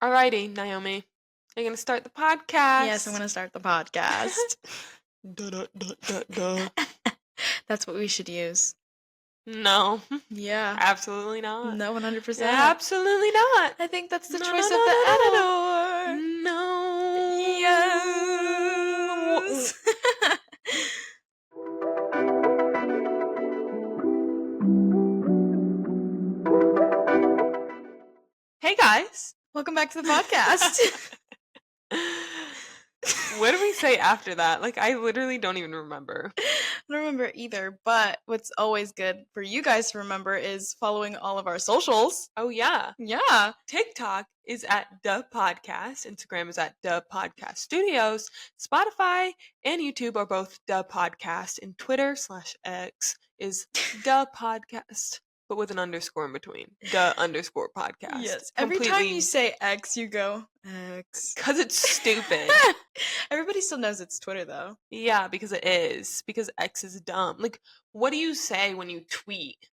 Alrighty, Naomi. Are you going to start the podcast? Yes, I'm going to start the podcast. That's what we should use. No. Yeah. Absolutely not. No, 100%. Absolutely not. I think that's the No, choice no, of the no, editor. No. Yes. Hey, guys. Welcome back to the podcast. What do we say after that? Like, I literally don't even remember. I don't remember either, but what's always good for you guys to remember is following all of our socials. Oh, yeah. Yeah. TikTok is at The Podcast. Instagram is at The Podcast Studios. Spotify and YouTube are both The Podcast. And Twitter/X is The Podcast, but with an underscore in between. The underscore podcast. Yes. Every time you say X, you go, X. Because it's stupid. Everybody still knows it's Twitter, though. Yeah, because it is. Because X is dumb. Like, what do you say when you tweet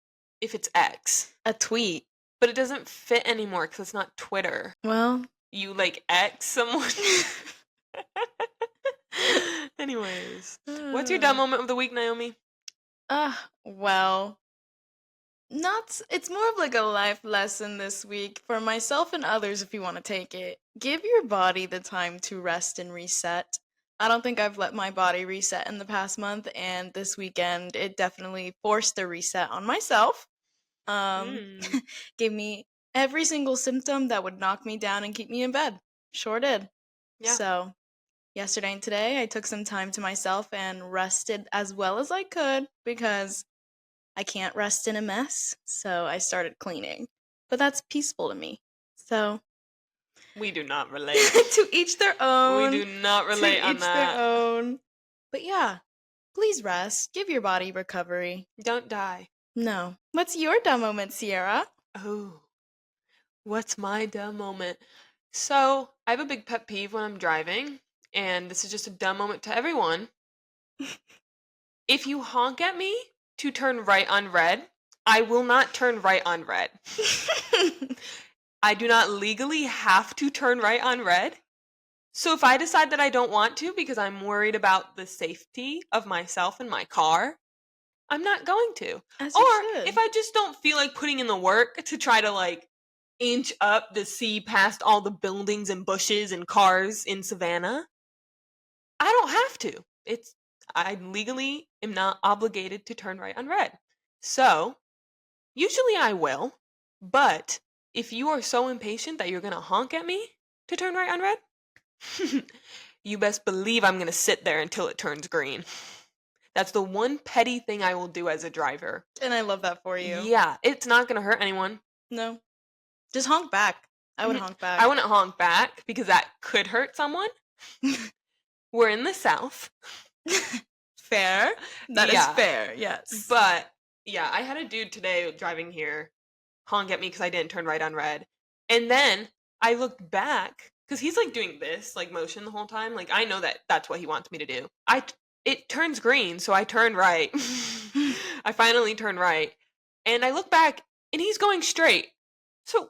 if it's X? A tweet. But it doesn't fit anymore because it's not Twitter. Well, you like X someone. Anyways, what's your dumb moment of the week, Naomi? Well, it's more of like a life lesson this week for myself and others if you want to take it. Give your body the time to rest and reset. I don't think I've let my body reset in the past month, and this weekend it definitely forced a reset on myself. Gave me every single symptom that would knock me down and keep me in bed. Sure did. Yeah. So yesterday and today I took some time to myself and rested as well as I could because I can't rest in a mess. So I started cleaning. But that's peaceful to me. So we do not relate. To each their own. We do not relate on that. To each their own. But yeah, please rest. Give your body recovery. Don't die. No. What's your dumb moment, Sierra? Oh, what's my dumb moment? So, I have a big pet peeve when I'm driving, and this is just a dumb moment to everyone. If you honk at me to turn right on red, I will not turn right on red. I do not legally have to turn right on red. So if I decide that I don't want to because I'm worried about the safety of myself and my car, I'm not going to. As or you should. If I just don't feel like putting in the work to try to like inch up to see past all the buildings and bushes and cars in Savannah, I don't have to. I legally am not obligated to turn right on red. So usually I will, but if you are so impatient that you're going to honk at me to turn right on red, you best believe I'm going to sit there until it turns green. That's the one petty thing I will do as a driver. And I love that for you. Yeah, it's not going to hurt anyone. No. Just honk back. I would honk back. I wouldn't honk back because that could hurt someone. We're in the South. Fair. That is fair, yes. But, yeah, I had a dude today driving here honk at me because I didn't turn right on red. And then I looked back because he's like doing this like motion the whole time. Like I know that that's what he wants me to do. It turns green, so I turn right. I finally turn right. And I look back and he's going straight. So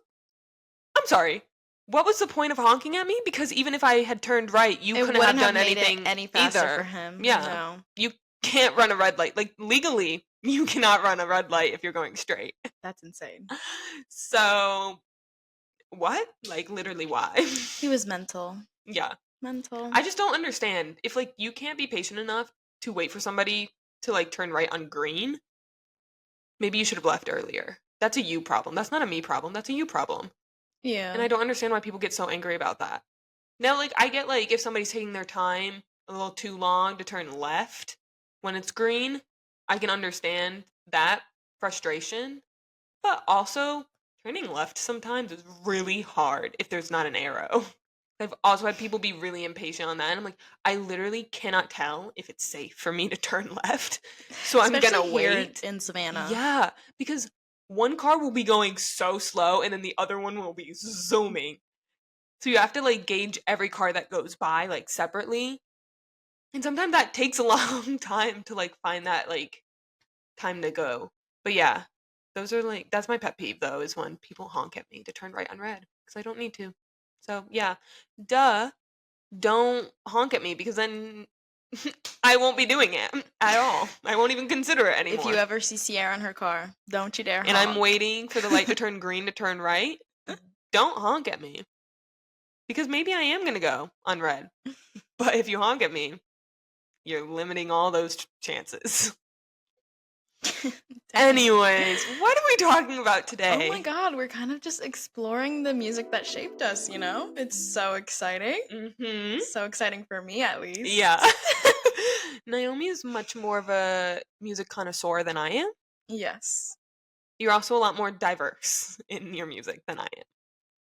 I'm sorry. What was the point of honking at me? Because even if I had turned right, you couldn't have done anything any faster either. For him. Yeah. No. You can't run a red light. Like legally, you cannot run a red light if you're going straight. That's insane. So what? Like literally why? He was mental. Yeah. Mental. I just don't understand. If like you can't be patient enough to wait for somebody to like turn right on green, maybe you should have left earlier. That's a you problem. That's not a me problem. That's a you problem. Yeah. And I don't understand why people get so angry about that. Now, like, I get, like, if somebody's taking their time a little too long to turn left when it's green, I can understand that frustration. But also, turning left sometimes is really hard if there's not an arrow. I've also had people be really impatient on that. And I'm like, I literally cannot tell if it's safe for me to turn left. So I'm going to wait. In Savannah. Yeah, because one car will be going so slow and then the other one will be zooming. So you have to like gauge every car that goes by like separately. And sometimes that takes a long time to like find that like time to go. But yeah, those are like, that's my pet peeve though, is when people honk at me to turn right on red because I don't need to. So, yeah. Duh. Don't honk at me because then I won't be doing it at all. I won't even consider it If you anymore. ever see Sierra in her car, don't you dare And I'm honk. waiting for the light to turn green to turn right. Don't honk at me because maybe I am going to go on red. But if you honk at me, you're limiting all those chances. Dang. Anyways, what are we talking about Oh today? my god, we're kind of just exploring the music that shaped us, you know? It's so exciting. Mm-hmm. So exciting for me, at least. Yeah. Naomi is much more of a music connoisseur than I am. Yes. You're also a lot more diverse in your music than I am.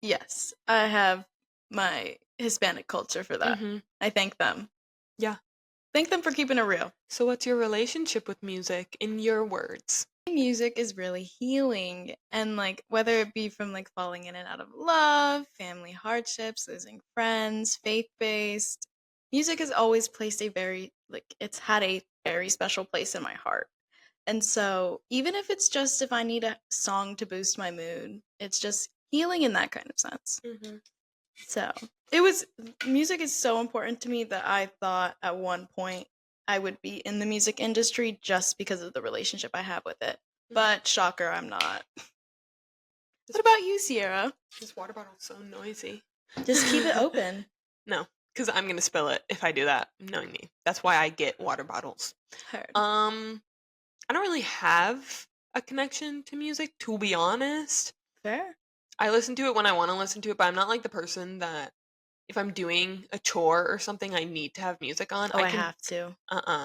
Yes. I have my Hispanic culture for that. Mm-hmm. I thank them. Yeah. Thank them for keeping it real. So what's your relationship with music in your words? Music is really healing, and like whether it be from like falling in and out of love, family hardships, losing friends, faith-based, music has always placed a very like it's had a very special place in my heart. And so even if it's just if I need a song to boost my mood, it's just healing in that kind of sense. Mm-hmm. So it was music is so important to me that I thought at one point I would be in the music industry just because of the relationship I have with it. But shocker, I'm not. What about you, Sierra? This water bottle's so noisy. Just keep it open. No, because I'm gonna spill it if I do that, knowing me. That's why I get water bottles. Heard. I don't really have a connection to music, to be honest. Fair. I listen to it when I want to listen to it, but I'm not like the person that if I'm doing a chore or something, I need to have music on. Oh, I have to.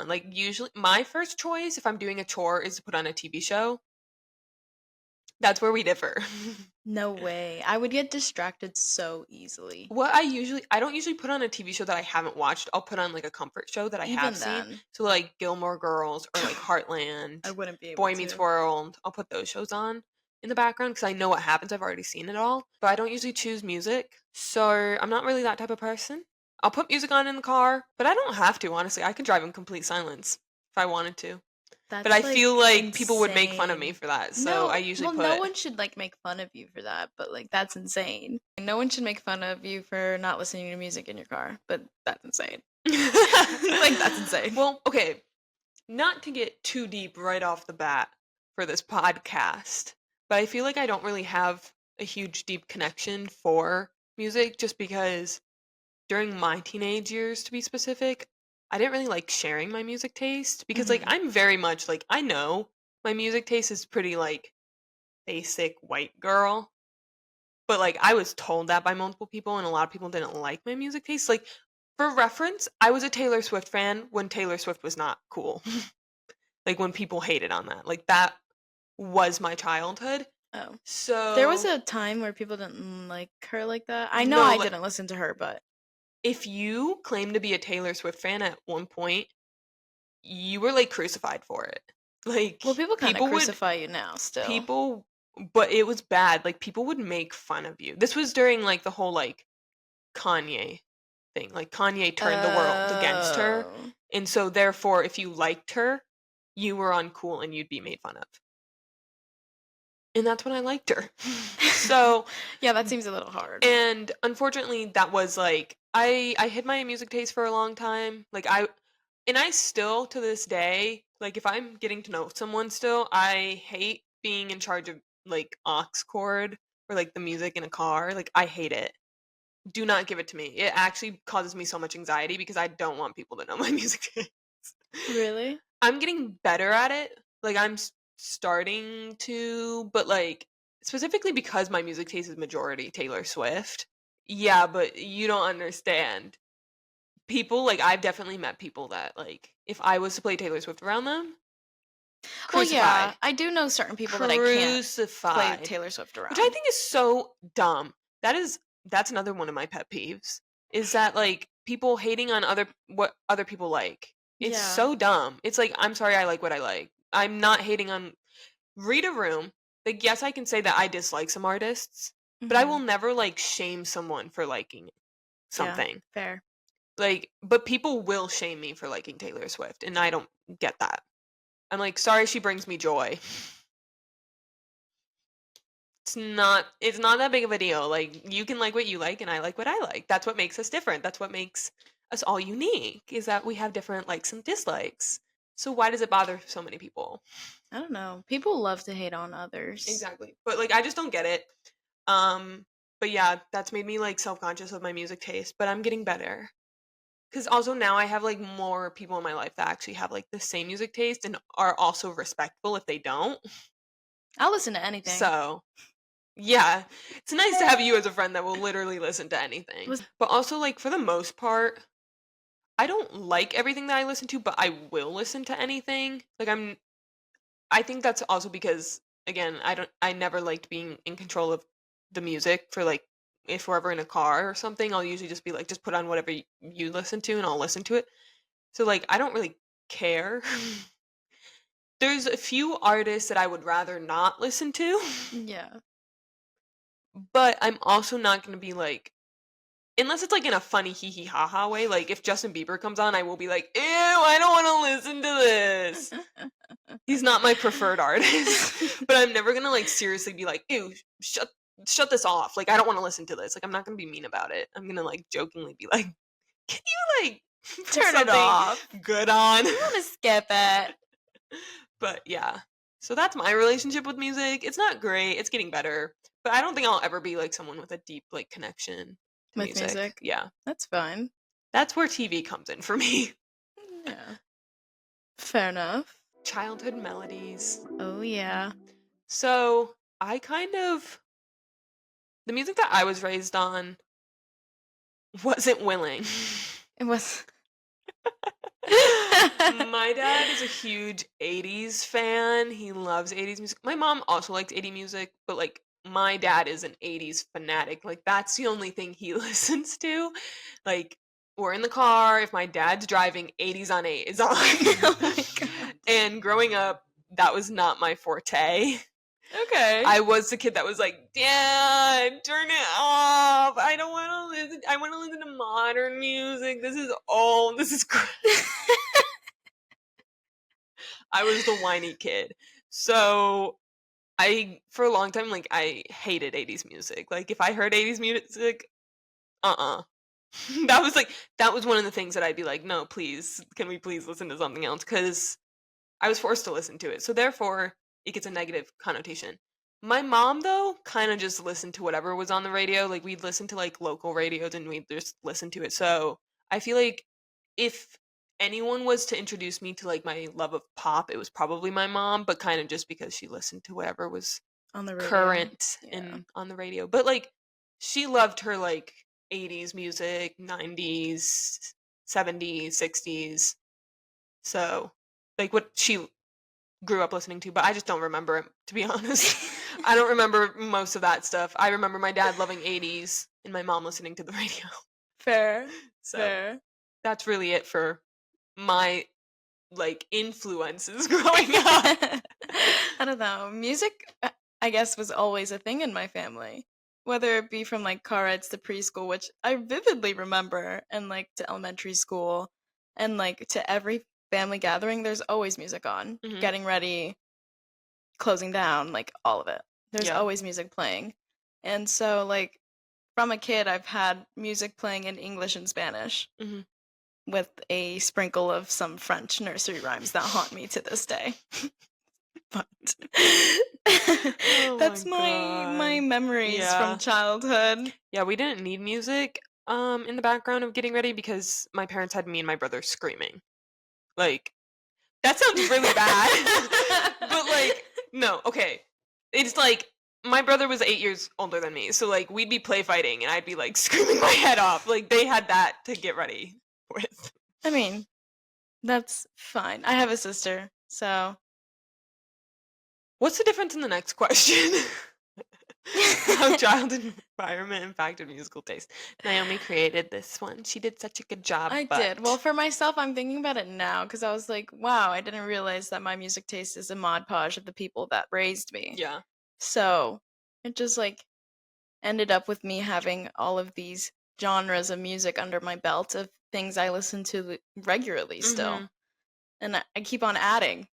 Like usually, my first choice if I'm doing a chore is to put on a TV show. That's where we differ. No way. I would get distracted so easily. I don't usually put on a TV show that I haven't watched. I'll put on like a comfort show that I Even have seen. then. So like Gilmore Girls or like Heartland, I wouldn't be able Boy to. Meets World. I'll put those shows on in the background because I know what happens. I've already seen it all. But I don't usually choose music. So I'm not really that type of person. I'll put music on in the car, but I don't have to, honestly. I could drive in complete silence if I wanted to. That's But I feel like people would make fun of me insane. for that. So No, I usually well, put no one should like make fun of you for that, but like that's insane. No one should make fun of you for not listening to music in your car, but that's insane. Like that's insane. Well, okay. Not to get too deep right off the bat for this podcast, but I feel like I don't really have a huge deep connection for music just because during my teenage years, to be specific, I didn't really like sharing my music taste because like Mhm. I'm very much like I know my music taste is pretty like basic white girl, but like I was told that by multiple people and a lot of people didn't like my music taste. Like for reference, I was a Taylor Swift fan when Taylor Swift was not cool. Like when people hated on that. Like that was my childhood. Oh. So There was a time where people didn't like her like that. I know no, I like didn't listen to her, but if you claim to be a Taylor Swift fan at one point, you were like crucified for it. Like well, people kind of people would crucify you now still. people but it was bad. Like people would make fun of you. This was during like the whole like Kanye thing. Like Kanye turned the world against her. Oh. And so therefore if you liked her, you were uncool and you'd be made fun of. And that's when I liked her. So yeah, that seems a little hard. and unfortunately that was like I hid my music taste for a long time. Like I still to this day, like if I'm getting to know someone still, I hate being in charge of like aux cord or like the music in a car. Like I hate it. Do not give it to me. It actually causes me so much anxiety because I don't want people to know my music taste. Really? I'm getting better at it. Like I'm starting to, but like specifically because my music taste is majority Taylor Swift. Yeah, but you don't understand. People like I've definitely met people that like if I was to play Taylor Swift around them, Well, crucify. yeah, I do know certain people that I can't play Crucify. Taylor Swift around. Which I think is so dumb. That's another one of my pet peeves. Is that like people hating on what other people like. It's Yeah. so dumb. It's like I'm sorry I like what I like. I'm not hating on read a room. Like yes, I can say that I dislike some artists, but I Mhm. will never like shame someone for liking something. Yeah, fair. Like but people will shame me for liking Taylor Swift and I don't get that. I'm like sorry she brings me joy. it's not that big of a deal. Like, you can like what you like and I like what I like. That's what makes us different. That's what makes us all unique, is that we have different likes and dislikes. So why does it bother so many people? I don't know. People love to hate on others. Exactly. But like, I just don't get it. But yeah, that's made me like self-conscious of my music taste, but I'm getting better. Cuz also now I have like more people in my life that actually have like the same music taste and are also respectful if they don't. I'll listen to anything. So, yeah, it's nice to have you as a friend that will literally listen to anything. Was But also, like, for the most part, I don't like everything that I listen to, but I will listen to anything. Like, I think that's also because, again, I never liked being in control of the music for like, if we're ever in a car or something, I'll usually just be like, just put on whatever you listen to and I'll listen to it. So, like, I don't really care. There's a few artists that I would rather not listen to, yeah. but I'm also not going to be like, unless it's like in a funny hee hee ha ha way. Like, if Justin Bieber comes on, I will be like, ew, I don't want to listen to this. He's not my preferred artist. But I'm never gonna like seriously be like, ew, shut this off. Like, I don't want to listen to this. Like, I'm not gonna be mean about it. I'm gonna like jokingly be like, can you like put Turn it something off. good on? I want to skip it. But yeah. So that's my relationship with music. It's not great. It's getting better. But I don't think I'll ever be like someone with a deep like connection to With music? Yeah. That's fine. That's where TV comes in for me. Yeah. Fair enough. Childhood melodies. Oh, yeah. So I the music that I was raised on wasn't willing. It was. My dad is a huge 80s fan. He loves 80s music. My mom also likes 80s music, but like, my dad is an 80s fanatic. Like, that's the only thing he listens to. Like, we're in the car, if my dad's driving, 80s on 8 is on. Oh my god. And growing up, that was not my forte. Okay. I was the kid that was like, Dad, turn it off. I don't want to listen. I want to listen to modern music. This is old. This is crap. I was the whiny kid. So for a long time, like, I hated 80s music. Like, if I heard 80s music, uh-uh. That was one of the things that I'd be like, no, please, can we please listen to something else? Because I was forced to listen to it. So therefore, it gets a negative connotation. My mom, though, kind of just listened to whatever was on the radio. Like, we'd listen to like local radios and we'd just listen to it. So I feel like if anyone was to introduce me to like my love of pop, it was probably my mom, but kind of just because she listened to whatever was On the radio. current Yeah. and on the radio. But like, she loved her like 80s music, 90s, 70s, 60s. So like what she grew up listening to, but I just don't remember it, to be honest. I don't remember most of that stuff. I remember my dad loving 80s and my mom listening to the radio. Fair. So Fair. that's really it for my like influences growing up. I don't know. Music, I guess, was always a thing in my family. Whether it be from like car rides to preschool, which I vividly remember, and like to elementary school, and like to every family gathering, there's always music on. Mhm. Getting ready, closing down, like all of it. There's Yeah. always music playing. And so, like, from a kid, I've had music playing in English and Spanish Mhm. with a sprinkle of some French nursery rhymes that haunt me to this day. But Oh that's my my God. memories Yeah. from childhood. Yeah, we didn't need music in the background of getting ready because my parents had me and my brother screaming. Like, that sounds really bad. But like, no, okay. It's like my brother was 8 years older than me, so like we'd be play fighting and I'd be like screaming my head off. Like, they had that to get ready with. I mean, that's fine. I have a sister, so What's the difference in the next question? How childhood environment impacted musical taste. Naomi created this one. She did such a good job. I did. Well, for myself, I'm thinking about it now because I was like, wow, I didn't realize that my music taste is a mod podge of the people that raised me. yeah. So it just like ended up with me having all of these genres of music under my belt of things I listen to regularly still. Mhm. And I keep on adding.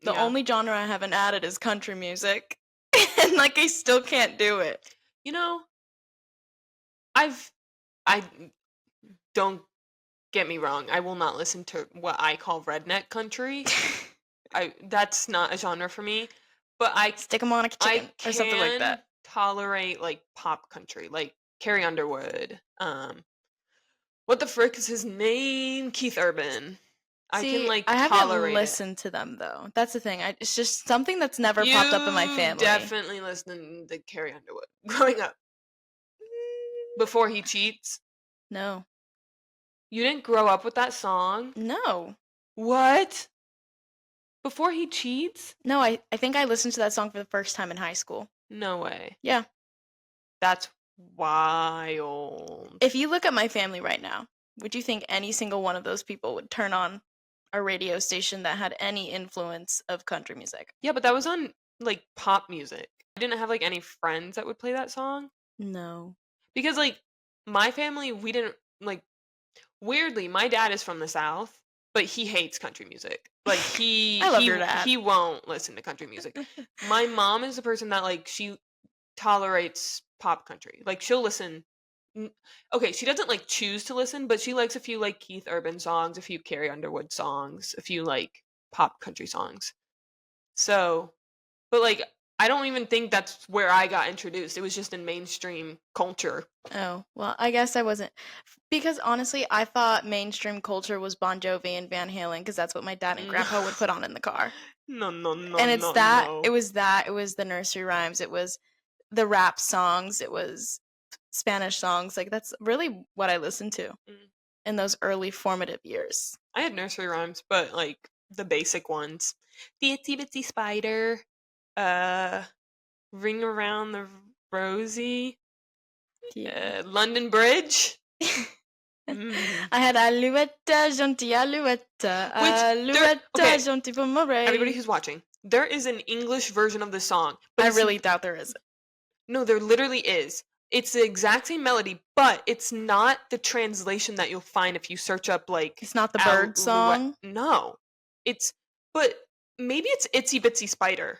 The Yeah. only genre I haven't added is country music. And and like I still can't do it. You know, I don't get me wrong. I will not listen to what I call redneck country. That's not a genre for me. But Stick 'em on a I chicken or something like can that. tolerate like pop country, like Carrie Underwood. What the frick is his name? Keith Urban. I can See, like I haven't tolerate it. listened to them though. That's the thing. It's just something that's never popped up in my You family. definitely listened to Carrie Underwood growing up before he cheats. No. You didn't grow up with that song? No. What? Before he cheats? No, I think I listened to that song for the first time in high school. No way. Yeah. That's wild. If you look at my family right now, would you think any single one of those people would turn on a radio station that had any influence of country music? Yeah, but that was on like pop music. I didn't have like any friends that would play that song No. because like my family, we didn't like weirdly, my dad is from the South, but he hates country music. Like I love your dad. he won't listen to country music. My mom is the person that like she tolerates pop country. Like she'll listen. Okay, she doesn't like choose to listen, but she likes a few like Keith Urban songs, a few Carrie Underwood songs, a few like pop country songs. So, but like I don't even think that's where I got introduced. It was just in mainstream culture. Oh, well, I guess I wasn't. Because honestly, I thought mainstream culture was Bon Jovi and Van Halen because that's what my dad and grandpa would put on in the car. No, no, no, And it's no, that, no. it was the nursery rhymes, it was the rap songs, it was Spanish songs. Like that's really what I listened to Mm. in those early formative years. I had nursery rhymes, but like the basic ones. The Itsy Bitsy Spider, uh, Ring Around the Rosie, Yeah. London Bridge. Mm. I had Alouette, gentille Alouette, Alouette, okay, gentille pour m'oreille. Everybody who's watching, there is an English version of the song. But I it's- really doubt there is. No, there literally is. It's the exact same melody, but it's not the translation that you'll find if you search up like It's not the bird song. No. It's but maybe it's Itsy Bitsy Spider.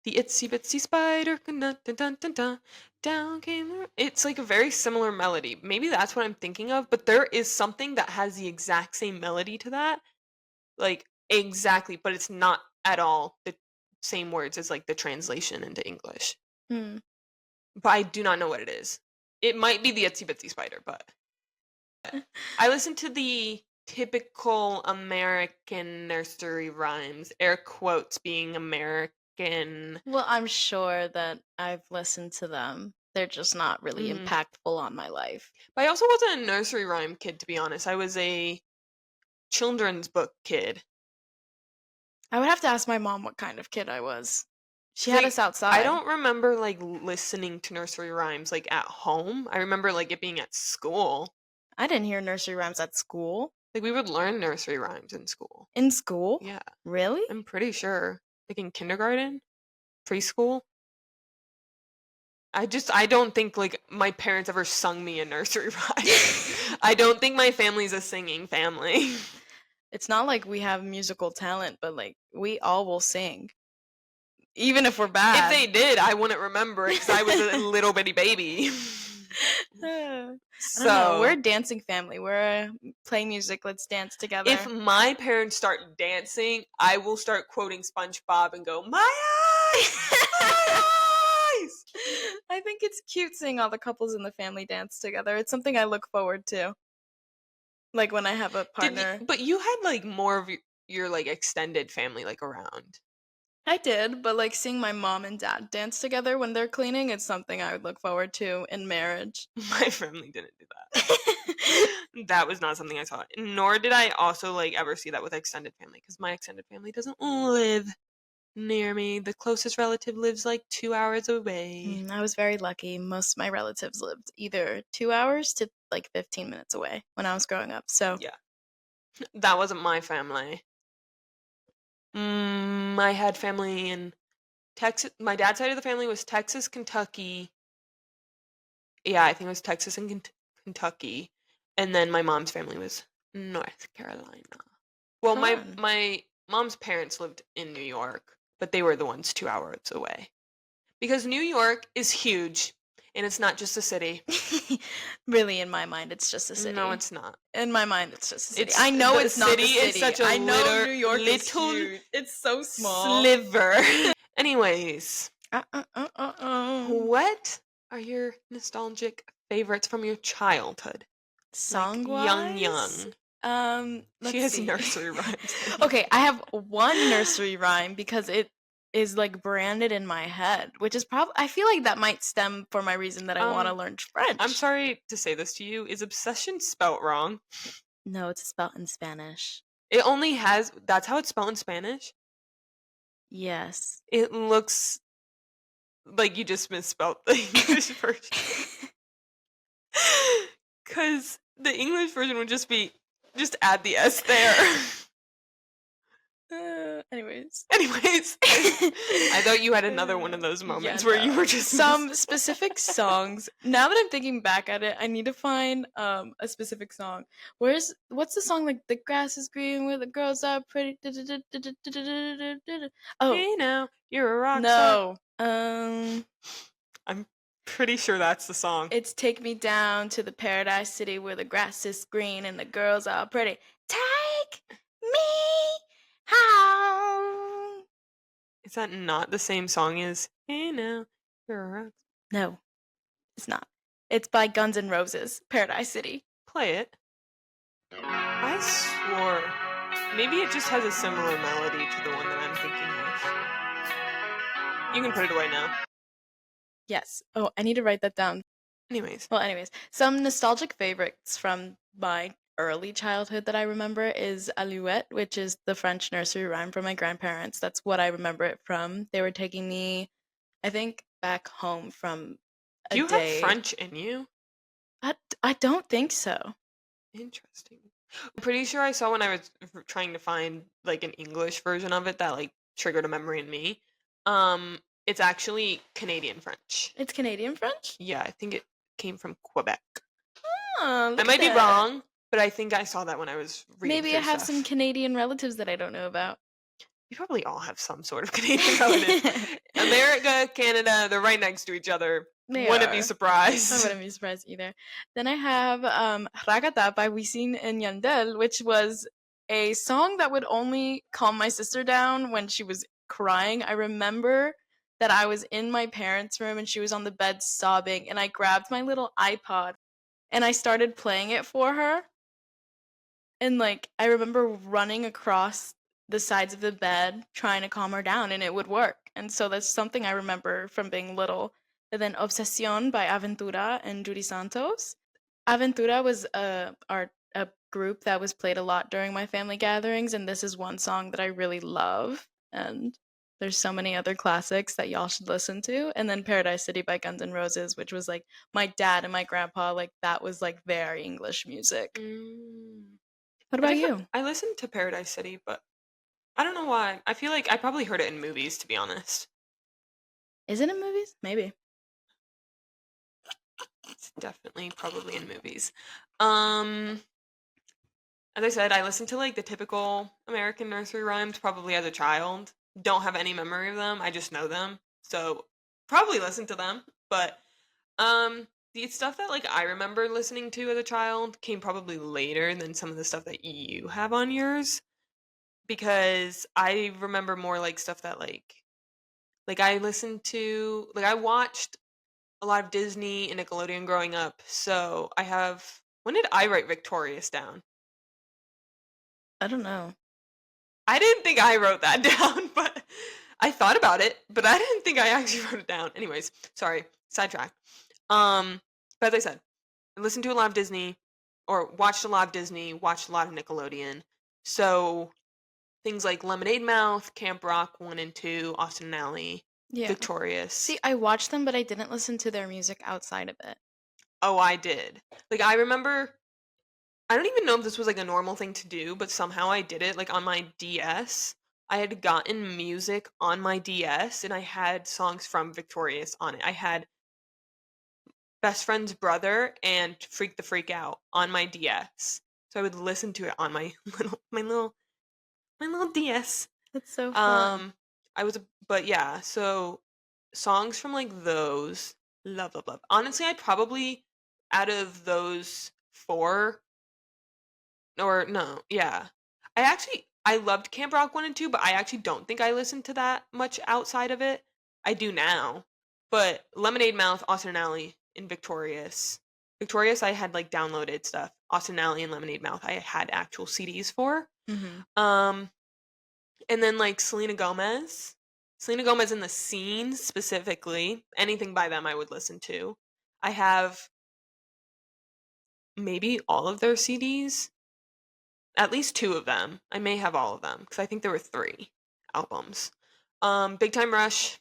The Itsy Bitsy Spider dun, dun, dun, dun, dun, down came the it's like a very similar melody. Maybe that's what I'm thinking of, but there is something that has the exact same melody to that. Like exactly, but it's not at all the same words as like the translation into English. Hmm. But I do not know what it is. It might be the Itsy Bitsy Spider, but I listen to the typical American nursery rhymes, air quotes being American. Well, I'm sure that I've listened to them. They're just not really Mhm. impactful on my life. But I also wasn't a nursery rhyme kid, to be honest. I was a children's book kid. I would have to ask my mom what kind of kid I was. She 'Cause, had like, us outside. I don't remember like listening to nursery rhymes like at home. I remember like it being at school. I didn't hear nursery rhymes at school. Like we would learn nursery rhymes in school. In school? Yeah, Really? I'm pretty sure. Like in kindergarten, preschool. I don't think like my parents ever sung me a nursery rhyme. I don't think my family's a singing family. It's not like we have musical talent, but like we all will sing. Even if we're If bad. they did, I wouldn't remember it because I was a little bitty baby. I don't know. So We're a dancing family. We're play music. Let's dance together. if my parents start dancing, I will start quoting SpongeBob and go, "My eyes, my eyes." I think it's cute seeing all the couples in the family dance together. It's something I look forward to. Like when I have a partner. But you had like more of your like extended family like around. I did, but like seeing my mom and dad dance together when they're cleaning, it's something I would look forward to in marriage. My family didn't do that. That was not something I saw. Nor did I also like ever see that with extended family because my extended family doesn't live near me. The closest relative lives like 2 hours away. I was very lucky. Most of my relatives lived either 2 hours to like 15 minutes away when I was growing up. So Yeah. That wasn't my family. I had family in Texas. My dad's side of the family was Texas, Kentucky. Yeah, I think it was Texas and Kentucky. And then my mom's family was North Carolina. Well, Fun. my mom's parents lived in New York, but they were the ones 2 hours away. Because New York is huge, and it's not just a city. Really, in my mind, it's just a No, city. it's not. In my mind, it's just a city. It's I know the it's not the city is city. such a I know litter New York is little huge. It's so small. sliver. Anyways, What what are your nostalgic favorites from your childhood? song Young. let's She has see. nursery rhymes. Okay, I have one nursery rhyme because it is like branded in my head, which is probably I feel like that might stem for my reason that I want to learn French. I'm sorry to say this to you. Is obsession spelt wrong? No, it's spelled in Spanish. It only has. That's how it's spelled in Spanish. Yes. It looks like you just misspelled the English version. Because the English version would just add the S there. Anyways. I thought you had another one of those moments where you were just some specific songs. Now that I'm thinking back at it, I need to find a specific song. What's the song like the grass is green where the girls are pretty? Oh, hey now, you're a rock star. no. I'm pretty sure that's the song. It's Take Me Down to the Paradise City where the grass is green and the girls are pretty. Take me home. Is that not the same song as Hey Now, You're a Rock Star? No, it's not. It's by Guns N' Roses, Paradise City. Play it. I swore. Maybe it just has a similar melody to the one that I'm thinking of. You can put it away now. Yes. Oh, I need to write that down. Anyways, some nostalgic favorites from my early childhood that I remember is Alouette, which is the French nursery rhyme from my grandparents. That's what I remember it from. They were taking me, I think, back home from a do you day. have French in you? I don't think so. Interesting. I'm pretty sure I saw when I was trying to find like an English version of it that like triggered a memory in me. It's actually Canadian French. It's Canadian French? Yeah, I think it came from Quebec. Oh, I might be wrong, but I think I saw that when I was reading. Maybe I have some Canadian relatives that I don't know about. You probably all have some sort of Canadian relatives. America, Canada, they're right next to each other. Wouldn't be surprised. I wouldn't be surprised either. Then I have Ragata by Wisin and Yandel, which was a song that would only calm my sister down when she was crying. I remember that I was in my parents' room and she was on the bed sobbing, and I grabbed my little iPod and I started playing it for her. And like I remember running across the sides of the bed trying to calm her down, and it would work. And so that's something I remember from being little. And then Obsession by Aventura and Judy Santos. Aventura was a group that was played a lot during my family gatherings, and this is one song that I really love. And there's so many other classics that y'all should listen to. And then Paradise City by Guns N' Roses, which was like my dad and my grandpa, like that was like their English music. What about you? I listened to Paradise City, but I don't know why. I feel like I probably heard it in movies, to be honest. Is it in movies? Maybe. It's definitely probably in movies. As I said, I listened to like the typical American nursery rhymes probably as a child. Don't have any memory of them. I just know them. So probably listened to them. But the stuff that like I remember listening to as a child came probably later than some of the stuff that you have on yours. Because I remember more like stuff that like I listened to, like I watched a lot of Disney and Nickelodeon growing up. So I have, when did I write Victorious down? I don't know. I didn't think I wrote that down, but I thought about it, but I didn't think I actually wrote it down. Anyways, sorry, sidetrack. But as I said, I listened to a lot of Disney, or watched a lot of Disney, watched a lot of Nickelodeon. So things like Lemonade Mouth, Camp Rock 1 and 2, Austin and Ally, Victorious. See, I watched them, but I didn't listen to their music outside of it. Oh, I did. Like, I remember, I don't even know if this was like a normal thing to do, but somehow I did it. Like on my DS, I had gotten music on my DS and I had songs from Victorious on it. I had Best Friend's Brother and Freak the Freak Out on my DS. So I would listen to it on my little DS. That's so fun. but yeah, so songs from like those, love, love, love. Honestly, I'd probably, out of those four, or no, yeah. I loved Camp Rock 1 and 2, but I actually don't think I listened to that much outside of it. I do now. But Lemonade Mouth, Austin and Alley, and Victorious. Victorious I had like downloaded stuff. Austin and Alley and Lemonade Mouth I had actual CDs for. Mm-hmm. Um and then like Selena Gomez. Selena Gomez in the scene specifically. Anything by them I would listen to. I have maybe all of their CDs. At least 2 of them. I may have all of them because I think there were 3 albums. Big Time Rush.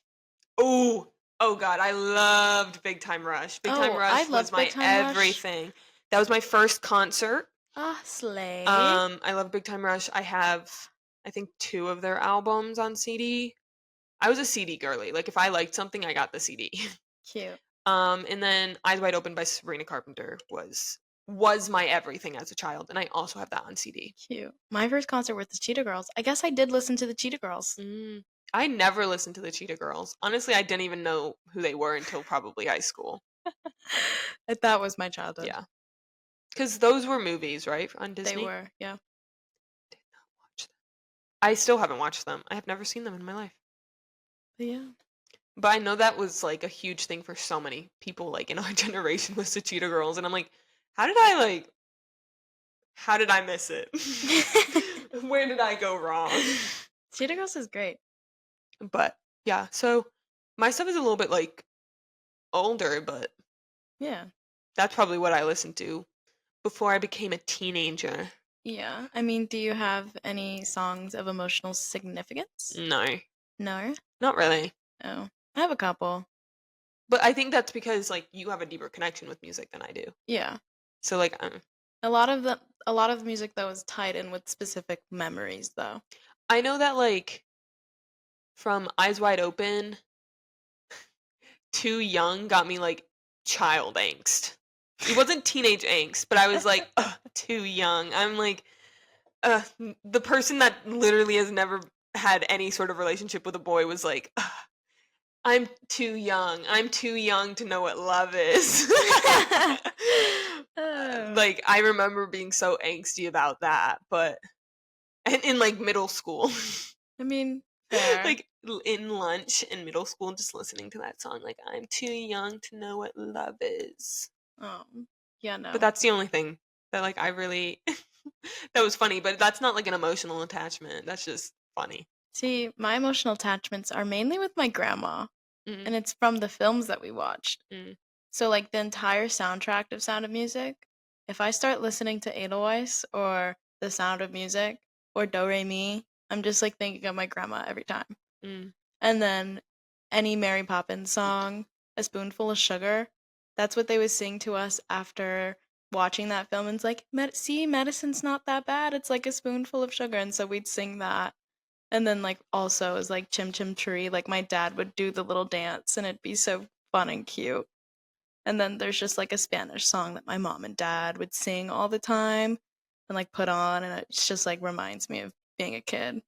Oh, oh god, I loved Big Time Rush. Big Time Oh, I Rush was love Big my Time Rush. everything. That was my first concert. Ah, slay. I love Big Time Rush. I have, I think, 2 of their albums on CD. I was a CD girly. Like if I liked something, I got the CD. Cute. And then Eyes Wide Open by Sabrina Carpenter was my everything as a child, and I also have that on CD. Cute. My first concert was the Cheetah Girls. I guess I did listen to the Cheetah Girls. I never listened to the Cheetah Girls. Honestly, I didn't even know who they were until probably high school. That was my childhood. Yeah. Because those were movies, right? On Disney? They were, yeah. Did not watch them. I still haven't watched them. I have never seen them in my life. But yeah. But I know that was like a huge thing for so many people like in our generation was the Cheetah Girls. And I'm like, how did I miss it? Where did I go wrong? Cheetah Girls is great. But yeah, so my stuff is a little bit like older, but Yeah. that's probably what I listened to before I became a teenager. Yeah. I mean, do you have any songs of emotional significance? No, No? not really. Oh. I have a couple. But I think that's because like you have a deeper connection with music than I do. Yeah. So like A lot of the music that was tied in with specific memories though. I know that like from Eyes Wide Open, Too Young got me like child angst. It wasn't teenage angst, but I was like, ugh, too young. I'm like, the person that literally has never had any sort of relationship with a boy was like, ugh, I'm too young. I'm too young to know what love is. Oh. Like I remember being so angsty about that, but and in like middle school. I mean, fair. Like in lunch in middle school just listening to that song like I'm too young to know what love is. Oh. Yeah, no. But that's the only thing that like I really that was funny, but that's not like an emotional attachment. That's just funny. See, my emotional attachments are mainly with my grandma, Mm, and it's from the films that we watched. mm. So, like, the entire soundtrack of Sound of Music, if I start listening to Edelweiss or The Sound of Music or Do Re Mi, I'm just like thinking of my grandma every time. Mm. And then any Mary Poppins song, A Spoonful of Sugar, that's what they would sing to us after watching that film. And it's like, see, medicine's not that bad. It's like a spoonful of sugar. And so we'd sing that. And then, like, also is like Chim Chim Tree. Like, my dad would do the little dance, and it'd be so fun and cute. And then there's just like a Spanish song that my mom and dad would sing all the time and like put on, and it just like reminds me of being a kid.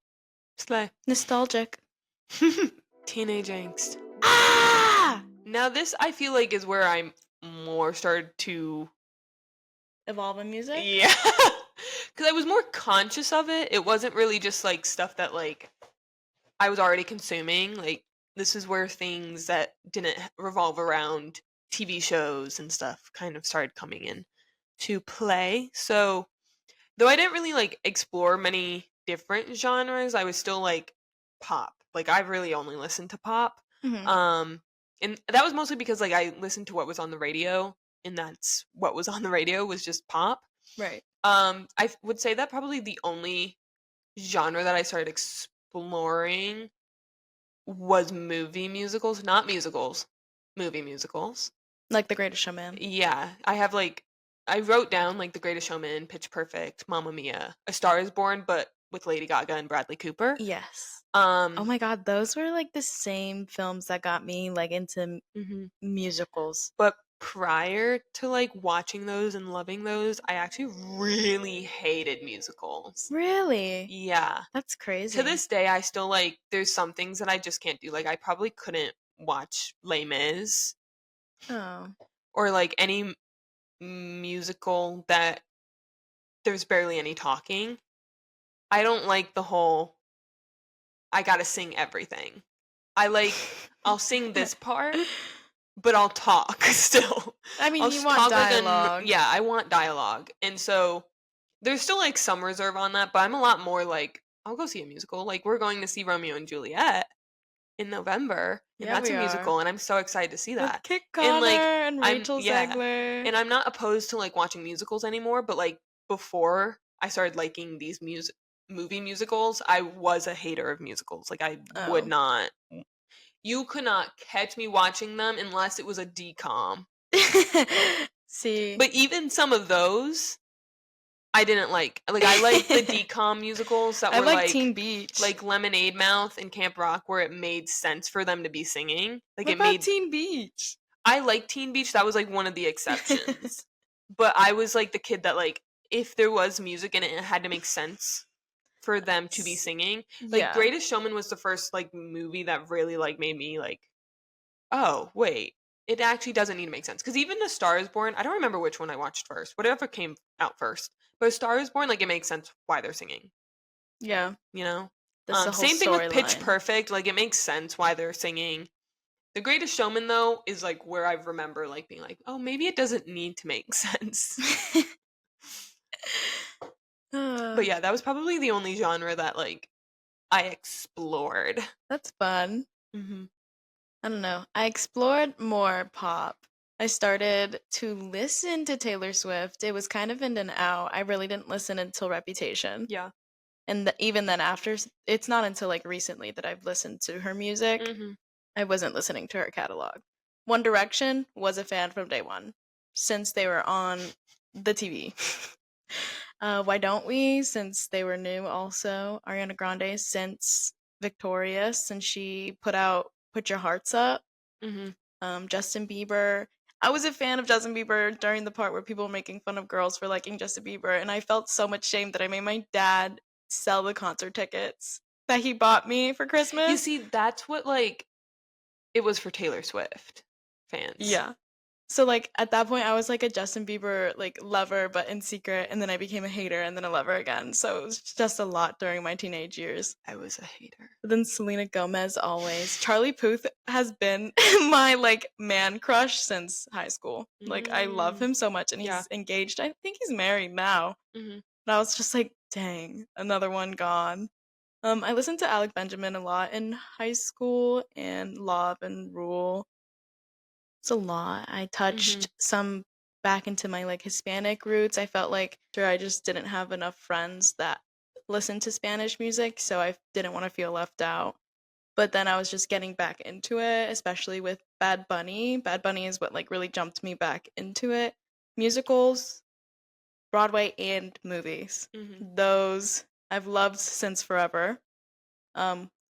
Slay. Nostalgic. Teenage angst. Ah! Now this I feel like is where I'm more started to Evolve in music? yeah. Cuz I was more conscious of it. It wasn't really just like stuff that like I was already consuming. Like this is where things that didn't revolve around TV shows and stuff kind of started coming in to play. So though I didn't really like explore many different genres, I was still like pop. Like I really only listened to pop. Mm-hmm. And that was mostly because like I listened to what was on the radio, and that's what was on the radio was just pop. Right. I would say that probably the only genre that I started exploring was movie musicals, not musicals, movie musicals. Like The Greatest Showman. Yeah, I have like I wrote down like The Greatest Showman, Pitch Perfect, Mamma Mia, A Star Is Born, but with Lady Gaga and Bradley Cooper. Yes. Oh Um, my god, those were like the same films that got me like into mhm. musicals. But prior to like watching those and loving those, I actually really hated musicals. Really? Yeah. That's To crazy. this day, I still like, there's some things that I just can't do. Like, I probably couldn't watch Les Mis Oh. or like any musical that there's barely any talking. I don't like the whole, I gotta sing everything. I'll sing this part, but I'll talk still. I mean, I'll you want talk like dialogue. yeah, I want dialogue. And so there's still like some reserve on that, but I'm a lot more like, I'll go see a musical. Like, we're going to see Romeo and Juliet in November, and Yeah, that's a we are. musical, and I'm so excited to see With that. Kit And Connor like, and Rachel Zegler. and I'm not opposed to like watching musicals anymore, but like before I started liking these movie musicals, I was a hater of musicals. Like, I would Oh. not, you could not catch me watching them unless it was a decom. See, But even some of those I didn't like. Like, I like the decom musicals that I were like Teen Beach. like Lemonade Mouth and Camp Rock, where it made sense for them to be singing. Like, What it about made, Teen Beach? I like Teen Beach. That was like one of the exceptions. But I was like the kid that like, if there was music in it, it had to make sense for them to be singing. Like, Yeah. Greatest Showman was the first like movie that really like made me like, oh wait, it actually doesn't need to make sense. Because even A Star Is Born, I don't remember which one I watched first, whatever came out first. But A Star Is Born, like, it makes sense why they're singing. Yeah. You know, That's the whole same thing with Pitch storyline. Perfect. Like, it makes sense why they're singing. The Greatest Showman, though, is like where I remember like being like, oh, maybe it doesn't need to make sense. But yeah, that was probably the only genre that like I explored. That's fun. Hmm. I don't know. I explored more pop. I started to listen to Taylor Swift. It was kind of in and out. I really didn't listen until Reputation. Yeah. And even then after, it's not until like recently that I've listened to her music. Hmm. I wasn't listening to her catalog. One Direction was a fan from day one, since they were on the TV. Why Don't We? Since they were new also. Ariana Grande since Victorious, since she put out Put Your Hearts Up. Hmm. Justin Bieber. I was a fan of Justin Bieber during the part where people were making fun of girls for liking Justin Bieber, and I felt so much shame that I made my dad sell the concert tickets that he bought me for Christmas. You see, that's what like it was for Taylor Swift fans. Yeah. So like at that point I was like a Justin Bieber like lover but in secret, and then I became a hater and then a lover again. So it was just a lot during my teenage years. I was a hater. But then Selena Gomez always. Charlie Puth has been my like man crush since high school. Like I love him so much, and Yeah. he's engaged. I think he's married now. Hmm. But I was just like, dang, another one gone. I listened to Alec Benjamin a lot in high school, and Love and Rule. It's a lot. I touched some back into my like Hispanic roots. I felt like I just didn't have enough friends that listened to Spanish music, so I didn't want to feel left out. But then I was just getting back into it, especially with Bad Bunny. Bad Bunny is what like really jumped me back into it. Musicals, Broadway, and movies. Those I've loved since forever.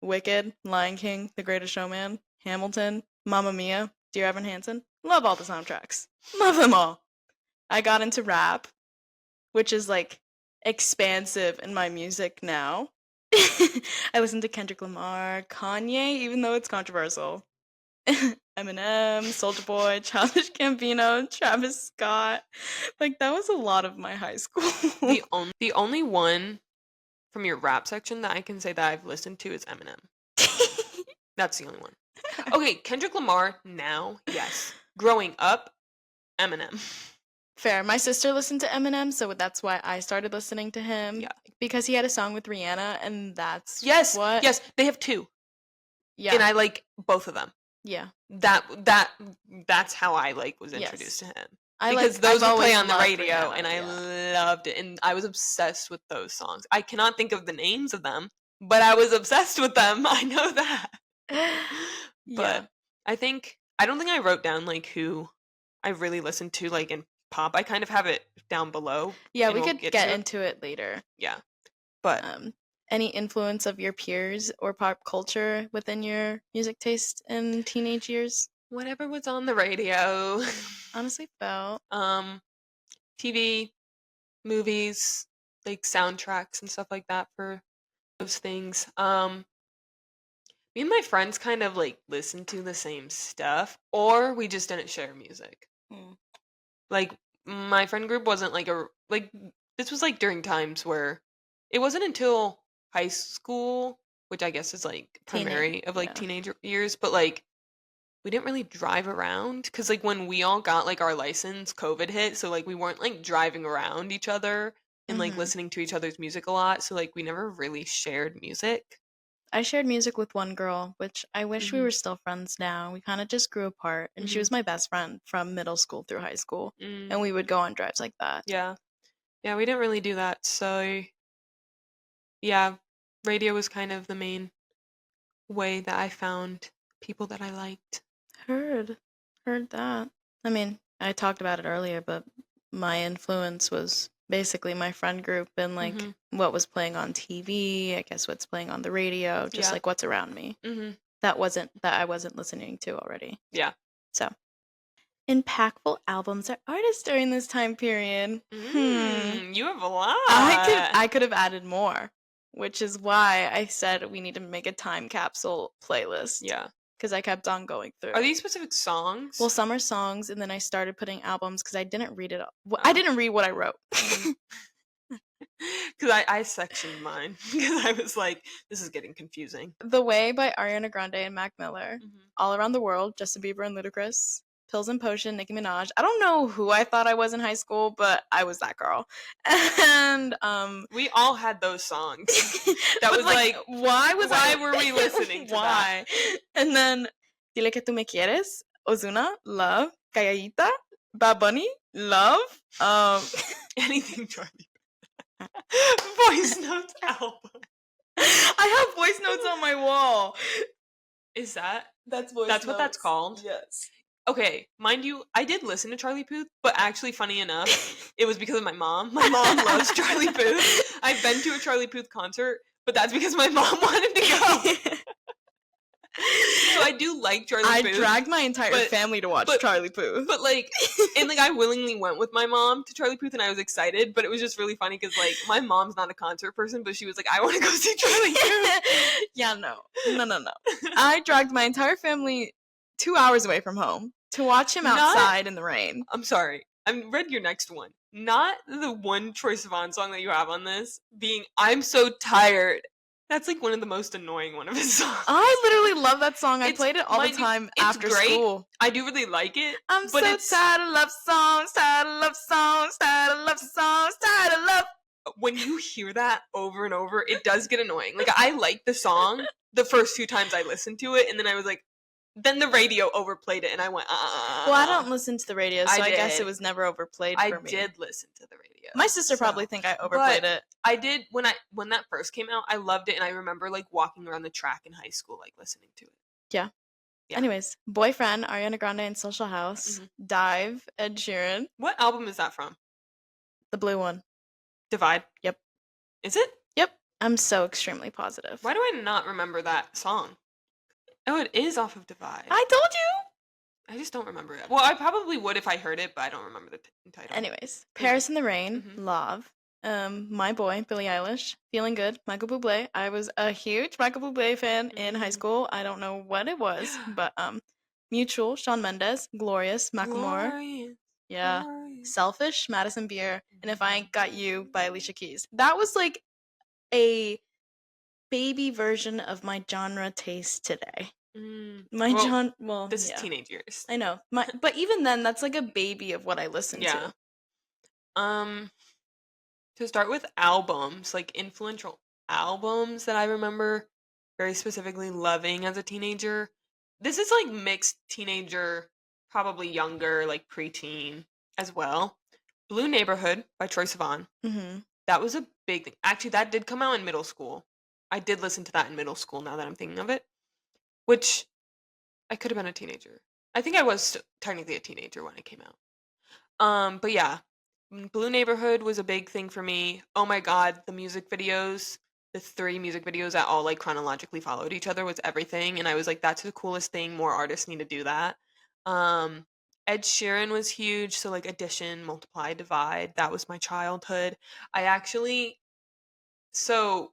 Wicked, Lion King, The Greatest Showman, Hamilton, Mamma Mia, Dear Evan Hansen. Love all the soundtracks. Love them all. I got into rap, which is like expansive in my music now. I listen to Kendrick Lamar, Kanye, even though it's controversial. Eminem, Soulja Boy, Childish Gambino, Travis Scott. Like that was a lot of my high school. The only one from your rap section that I can say that I've listened to is Eminem. That's the only one. Okay, Kendrick Lamar now, yes. Growing up, Eminem. Fair. My sister listened to Eminem, so that's why I started listening to him. Yeah. Because he had a song with Rihanna, and that's Yes, what. yes, they have two, Yeah. and I like both of them. Yeah. That's how I like was introduced to him. Because those would play on the radio, Rihanna, and I loved it, and I was obsessed with those songs. I cannot think of the names of them, but I was obsessed with them. I know that. But I don't think I wrote down like who I really listened to like in pop. I kind of have it down below. Yeah, and we we'll could get into it later. Yeah. But any influence of your peers or pop culture within your music taste in teenage years? Whatever was on the radio. Honestly, felt. um, TV, movies, like soundtracks and stuff like that for those things. Me and my friends kind of like listened to the same stuff, or we just didn't share music. Mm. Like my friend group wasn't like this was like during times where it wasn't until high school, which I guess is like primary of like Yeah. teenage years, but like we didn't really drive around because like when we all got like our license, COVID hit, so like we weren't like driving around each other and like Mhm. listening to each other's music a lot, so like we never really shared music. I shared music with one girl, which I wish we Mhm. were still friends now. We kind of just grew apart, and she Mhm. was my best friend from middle school through high school, Mm. and we would go on drives like that. Yeah. Yeah, we didn't really do that. So yeah, radio was kind of the main way that I found people that I liked. Heard. Heard that. I mean, I talked about it earlier, but my influence was basically my friend group and like Mhm. what was playing on TV, I guess what's playing on the radio, just Yeah. like what's around me. Mhm. That I wasn't listening to already. Yeah. So, impactful albums or artists during this time period. You have a lot. I could have added more, which is why I said we need to make a time capsule playlist. Yeah. Because I kept on going through. Are these specific songs? Well, some are songs, and then I started putting albums because I didn't read it all. Oh. I didn't read what I wrote. Because I sectioned mine because I was like, this is getting confusing. The Way by Ariana Grande and Mac Miller. Mhm. All Around the World, Justin Bieber and Ludacris. Pills and Potion, Nicki Minaj. I don't know who I thought I was in high school, but I was that girl. And we all had those songs. That was like why were we listening to why? That? And then Dile que tú me quieres, Ozuna, Love, Calladita, Bad Bunny, Love. Anything Charlie. Voice notes album. I have voice notes on my wall. Is that? That's voice That's notes. what that's called? Yes. Okay, mind you, I did listen to Charlie Puth, but actually, funny enough, it was because of my mom. My mom loves Charlie Puth. I've been to a Charlie Puth concert, but that's because my mom wanted to go. So I do like Charlie Puth. I dragged my entire family to watch Charlie Puth. But like, and like I willingly went with my mom to Charlie Puth and I was excited, but it was just really funny because like my mom's not a concert person, but she was like, I want to go see Charlie Puth. Yeah, no. I dragged my entire family 2 hours away from home to watch him outside in the rain. I'm sorry. I read your next one. Not the one Troye Sivan song that you have on this being I'm So Tired. That's like one of the most annoying one of his songs. I literally love that song. I played it all the time after school. I do really like it. I'm so tired of love songs, tired of love songs, tired of love songs, tired of love. When you hear that over and over, it does get annoying. Like I like the song the first few times I listened to it, and then I was like, then the radio overplayed it, and I went, Well, I don't listen to the radio, so I guess it was never overplayed for me. I did listen to the radio. My sister probably think I overplayed it. I did when that first came out. I loved it, and I remember like walking around the track in high school, like listening to it. Yeah. Anyways, Boyfriend, Ariana Grande and Social House, Dive, Ed Sheeran. What album is that from? The blue one. Divide. Yep. Is it? Yep. I'm so extremely positive. Why do I not remember that song? Oh, it is off of Divide. I told you! I just don't remember it. Well, I probably would if I heard it, but I don't remember the title. Anyways, Paris in the Rain, Love, My Boy, Billie Eilish, Feeling Good, Michael Bublé. I was a huge Michael Bublé fan in high school. I don't know what it was, but Mutual, Shawn Mendes, Glorious, Macklemore. Glorious. Yeah. Glorious. Selfish, Madison Beer, and If I Ain't Got You by Alicia Keys. That was like a baby version of my genre taste today. This is teenage years. I know. But even then, that's like a baby of what I listen to. To start with albums, like influential albums that I remember very specifically loving as a teenager. This is like mixed teenager, probably younger, like preteen as well. Blue Neighborhood by Troye Sivan. Mm-hmm. That was a big thing. Actually, that did come out in middle school. I did listen to that in middle school now that I'm thinking of it. Which I could have been a teenager. I think I was technically a teenager when it came out. But yeah, Blue Neighborhood was a big thing for me. Oh my god, the music videos, the 3 music videos that all like chronologically followed each other was everything. And I was like, that's the coolest thing. More artists need to do that. Um, Ed Sheeran was huge, so like addition, multiply, divide. That was my childhood. I actually so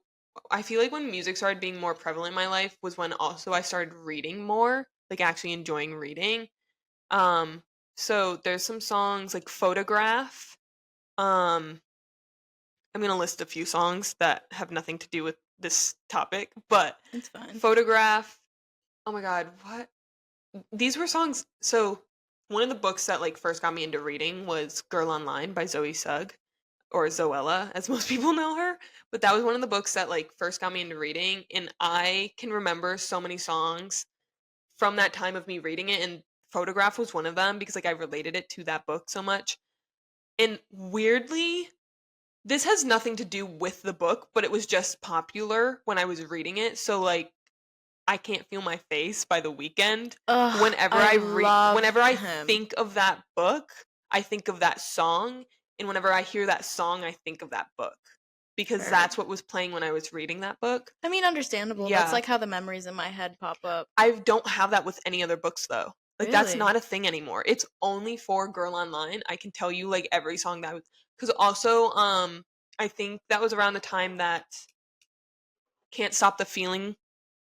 I feel like when music started being more prevalent in my life was when also I started reading more, like actually enjoying reading. Um, so there's some songs like Photograph. Um, I'm gonna list a few songs that have nothing to do with this topic, but It's fine. Photograph. Oh my god, what? These were songs. So one of the books that like first got me into reading was Girl Online by Zoe Sugg, or Zoella, as most people know her. But that was one of the books that like first got me into reading, and I can remember so many songs from that time of me reading it. And Photograph was one of them because like I related it to that book so much. And weirdly, this has nothing to do with the book, but it was just popular when I was reading it. So like I Can't Feel My Face by The Weekend. Ugh, I love Whenever I him. think of that book, I think of that song, and whenever I hear that song, I think of that book because Fair. that's what was playing when I was reading that book. I mean, understandable. That's Yeah. like how the memories in my head pop up. I don't have that with any other books though. Like that's Really? not a thing anymore. It's only for Girl Online. I can tell you like every song that was cuz also I think that was around the time that Can't Stop the Feeling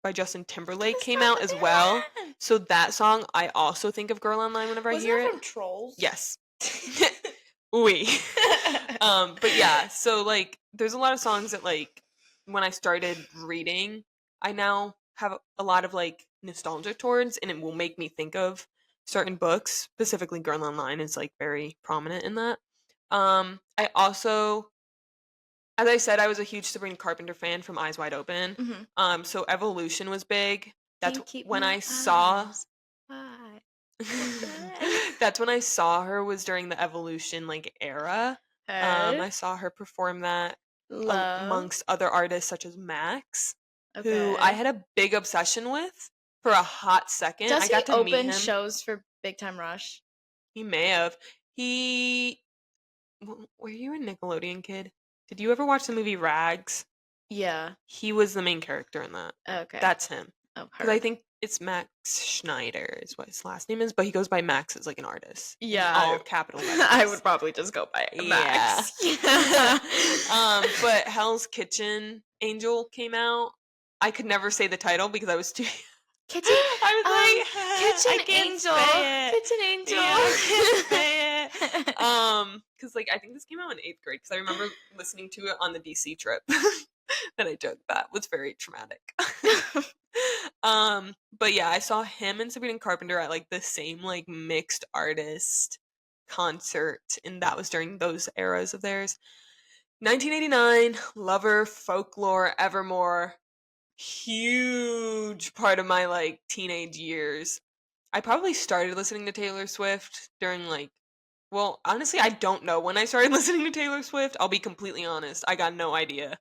by Justin Timberlake Can't came stop out the as well. feeling. So that song, I also think of Girl Online whenever I Wasn't hear that it. from Trolls? Yes. Oui. But yeah, so like there's a lot of songs that like when I started reading, I now have a lot of like nostalgia towards, and it will make me think of certain books. Specifically Girl Online is like very prominent in that. I also, as I said, I was a huge Sabrina Carpenter fan from Eyes Wide Open. Hmm. So Evolution was big. That's Can't keep when my I saw eyes wide open. that's when I saw her was during the Evolution like era. Hey, I saw her perform that love. amongst other artists such as Max, who I Okay. had a big obsession with for a hot second. Does I he got to meet open him. shows for Big Time Rush? He may have. He were you a Nickelodeon kid? Did you ever watch the movie Rags? Yeah. He was the main character in that. Okay. That's him. I've Because I heard. think it's Max Schneider is what his last name is, but he goes by Max as like an artist in Yeah, all capital I would letters. probably just go by Yeah. Max. Yeah. But Hell's Kitchen Angel came out. I could never say the title because I was too Kitchen, I was like, I Kitchen can't Angel, say it. Kitchen Angel. Yeah, I can't say it. Because like I think this came out in 8th grade because I remember listening to it on the DC trip that I took. That was very traumatic. But yeah, I saw him and Sabrina Carpenter at like the same like mixed artist concert, and that was during those eras of theirs. 1989, Lover, Folklore, Evermore, huge part of my like teenage years. I probably started listening to Taylor Swift during like, well, honestly, I don't know when I started listening to Taylor Swift. I'll be completely honest. I got no idea.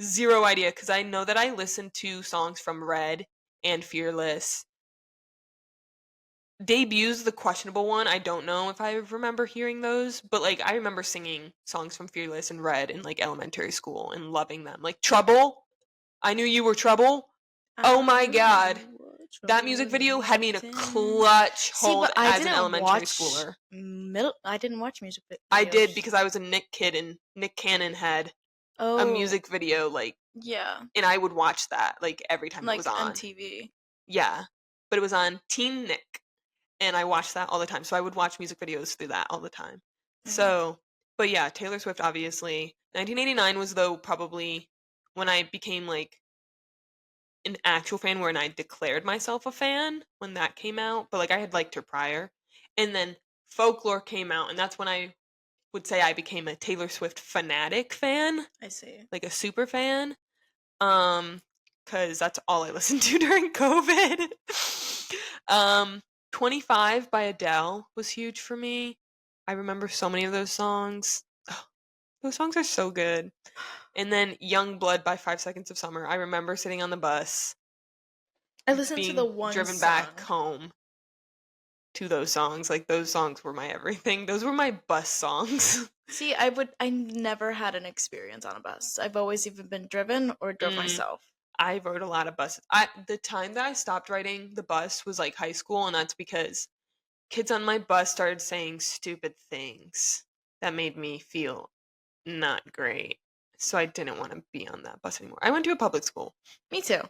Zero idea because I know that I listened to songs from Red and Fearless. Debuts, the questionable one, I don't know if I remember hearing those, but like I remember singing songs from Fearless and Red in like elementary school and loving them. Like Trouble, I Knew You Were Trouble. Oh I my knew god. what That trouble music video you had me in a was in. clutch See, hold but I as an didn't elementary watch schooler. I didn't watch music I did videos. because I was a Nick kid and Nick Cannon had a Oh, music video like, yeah, and I would watch that like every time it was like on. MTV. Yeah. But it was on Teen Nick and I watched that all the time. So I would watch music videos through that all the time. Yeah. So, but yeah, Taylor Swift obviously. 1989 was though probably when I became like an actual fan when I declared myself a fan when that came out, but like I had liked her prior. And then Folklore came out and that's when I would say I became a Taylor Swift fanatic fan, I see. like a super fan. Um cuz that's all I listened to during COVID. um 25 by Adele was huge for me. I remember so many of those songs. Oh, those songs are so good. And then Young Blood by 5 Seconds of Summer. I remember sitting on the bus I listened to the being one driven back song. home to those songs. Like those songs were my everything. Those were my bus songs. See, I never had an experience on a bus. I've always either been driven or drove mm, myself. I rode a lot of buses. The time that I stopped riding the bus was like high school, and that's because kids on my bus started saying stupid things that made me feel not great. So I didn't want to be on that bus anymore. I went to a public school. Me too.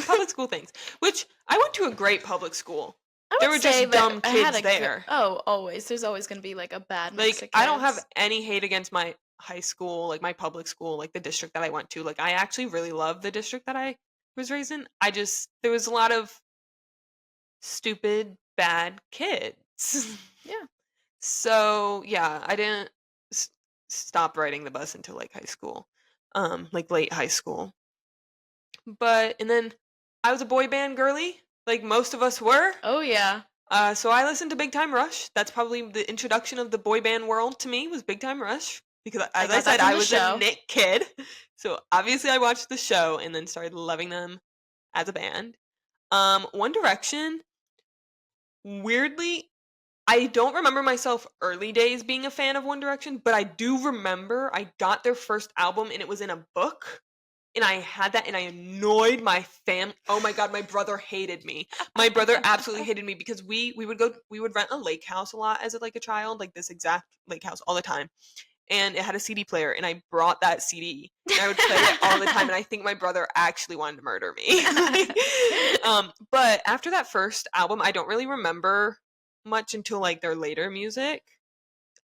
Public school things, which I went to a great public school. I There would were say just that dumb I had kids a good. there. Oh, always. There's always going to be like a bad mix Like, of I don't have kids. any hate against my high school, like my public school, like the district that I went to. Like, I actually really love the district that I was raised in. There was a lot of stupid, bad kids. Yeah. So, yeah, I didn't s- stop riding the bus until like high school, like late high school. And then I was a boy band girly, like most of us were. Oh yeah. So I listened to Big Time Rush. That's probably the introduction of the boy band world to me was Big Time Rush because, I as I got that said, from I the was show. a Nick kid. So obviously, I watched the show and then started loving them as a band. One Direction. Weirdly, I don't remember myself early days being a fan of One Direction, but I do remember I got their first album and it was in a book. And I had that and I annoyed my oh my god, my brother hated me. My brother absolutely hated me because we would rent a lake house a lot as like a child, like this exact lake house all the time. And it had a CD player and I brought that CD and I would play it all the time and I think my brother actually wanted to murder me. But after that first album, I don't really remember much until like their later music.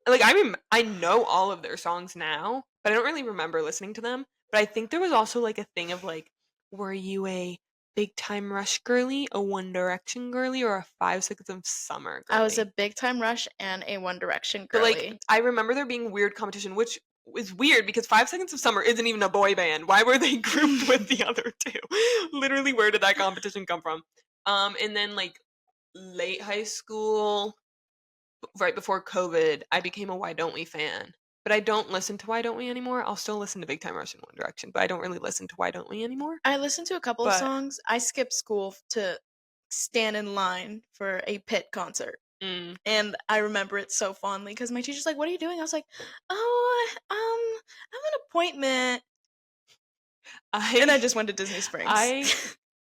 Like I know all of their songs now, but I don't really remember listening to them. But I think there was also like a thing of like, were you a Big Time Rush girly, a One Direction girly, or a 5 Seconds of Summer I was a girly? Big Time Rush and a One Direction But like girly. I remember there being weird competition, which is weird because 5 Seconds of Summer isn't even a boy band. Why were they grouped with the other two? Literally, where did that competition come from? And then like late high school, right before COVID, I became a Why Don't We fan. But I don't listen to Why Don't We anymore. I'll still listen to Big Time Rush and One Direction, but I don't really listen to Why Don't We anymore. I listened to a couple of But songs. I skipped school to stand in line for a Pit concert. mm, And I remember it so fondly because my teacher's like, "What are you doing?" I was like, "Oh, I have an appointment." And I I just went to Disney Springs.